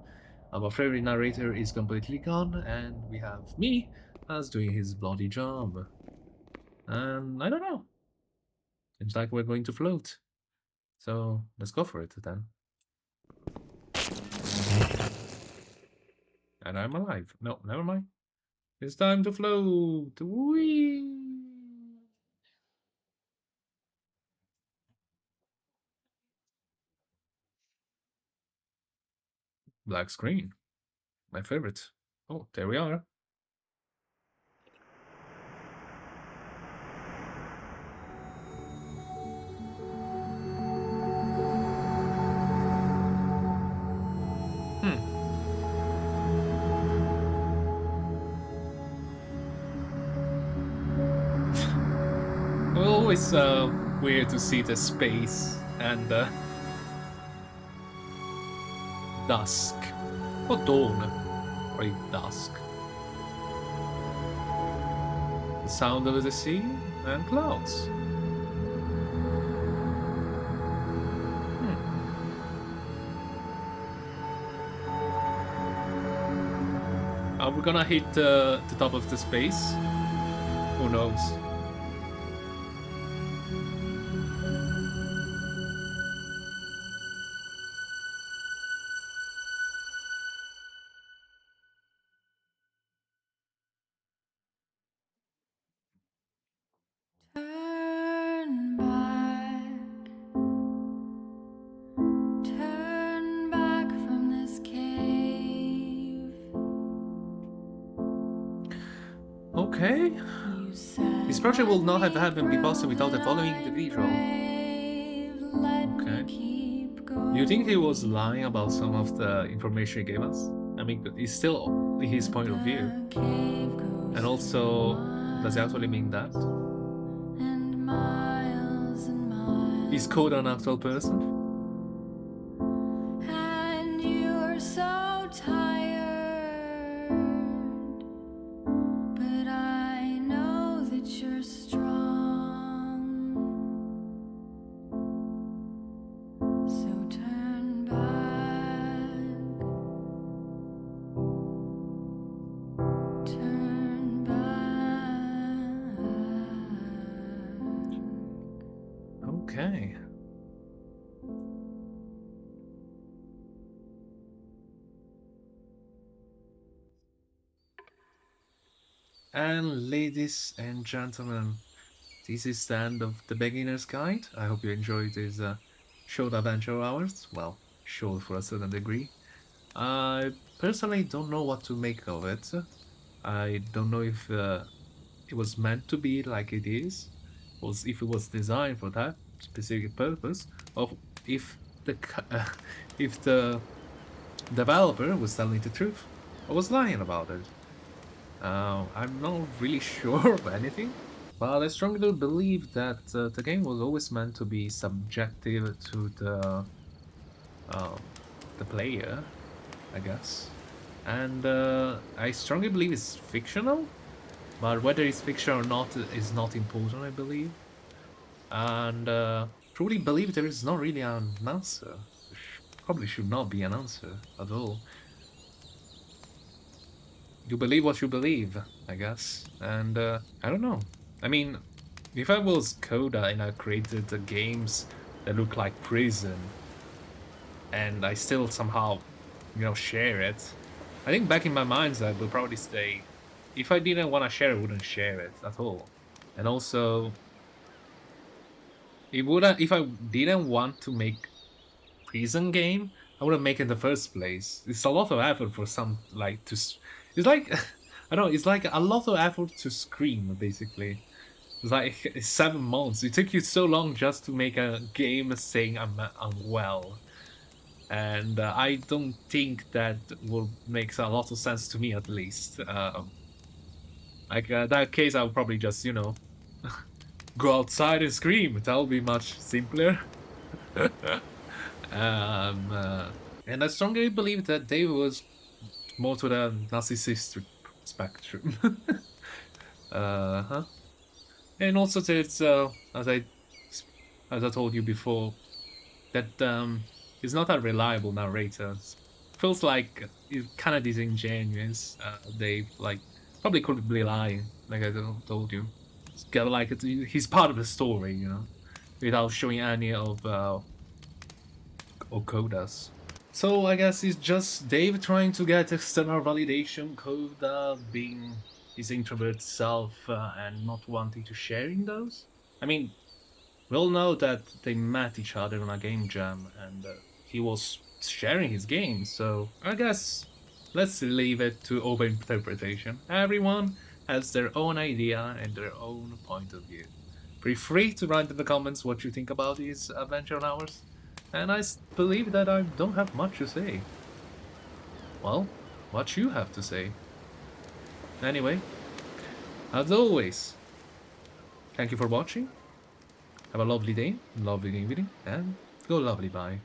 Our favorite narrator is completely gone, and we have me as doing his bloody job. And I don't know. Seems like we're going to float. So let's go for it then. And I'm alive. No, never mind. It's time to float. Whee! Black screen. My favorite. Oh, there we are. Always weird to see the space and dusk. Or dawn. Or dusk. The sound of the sea and clouds. we're gonna hit the top of the space. Who knows? Turn back. Turn back from this cave. Okay. You said This project will not have happened possible without the following individual. Okay. Do you think he was lying about some of the information he gave us? I mean, it's still his point of view. And also, does it actually mean that? Is Coda an actual person? And you're so tired, but I know that you're strong. So turn back. Turn back. Okay. And ladies and gentlemen, this is the end of the beginner's guide. I hope you enjoyed this short adventure hours. Well, short for a certain degree. I personally don't know what to make of it. I don't know if it was meant to be like it is, or if it was designed for that specific purpose, or if the if the developer was telling the truth or was lying about it. I'm not really sure of anything, but I strongly believe that the game was always meant to be subjective to the player, I guess. And I strongly believe it's fictional, but whether it's fiction or not is not important, I believe. And truly believe there is not really an answer. Probably should not be an answer at all. You believe what you believe, I guess. And I don't know. I mean, if I was Coda and I created the games that look like prison, and I still somehow, share it, I think back in my mind's I would probably say, if I didn't want to share, I wouldn't share it at all. And also, if I didn't want to make prison game, I wouldn't make it in the first place. It's a lot of effort for some, like, to... It's like, I don't know, it's like a lot of effort to scream, basically. It's like 7 months. It took you so long just to make a game saying I'm unwell. And I don't think that will make a lot of sense to me, at least. Like, that case, I'll probably just, go outside and scream. That'll be much simpler. And I strongly believe that Dave was more to the narcissistic spectrum. Huh? And also, it's as I told you before, that he's not a reliable narrator. Feels like he's kind of disingenuous. Dave, like, probably could be lying, like I told you. It's kind of like he's part of the story, without showing any of Coda's. So I guess it's just Dave trying to get external validation, Coda being his introvert self and not wanting to sharing those. I mean, we all know that they met each other on a game jam and he was sharing his game, so I guess let's leave it to open interpretation. Everyone has their own idea and their own point of view. Feel free to write in the comments what you think about these adventure hours. And I believe that I don't have much to say. Well, what you have to say. Anyway, as always, thank you for watching. Have a lovely day, lovely evening, and go lovely bye.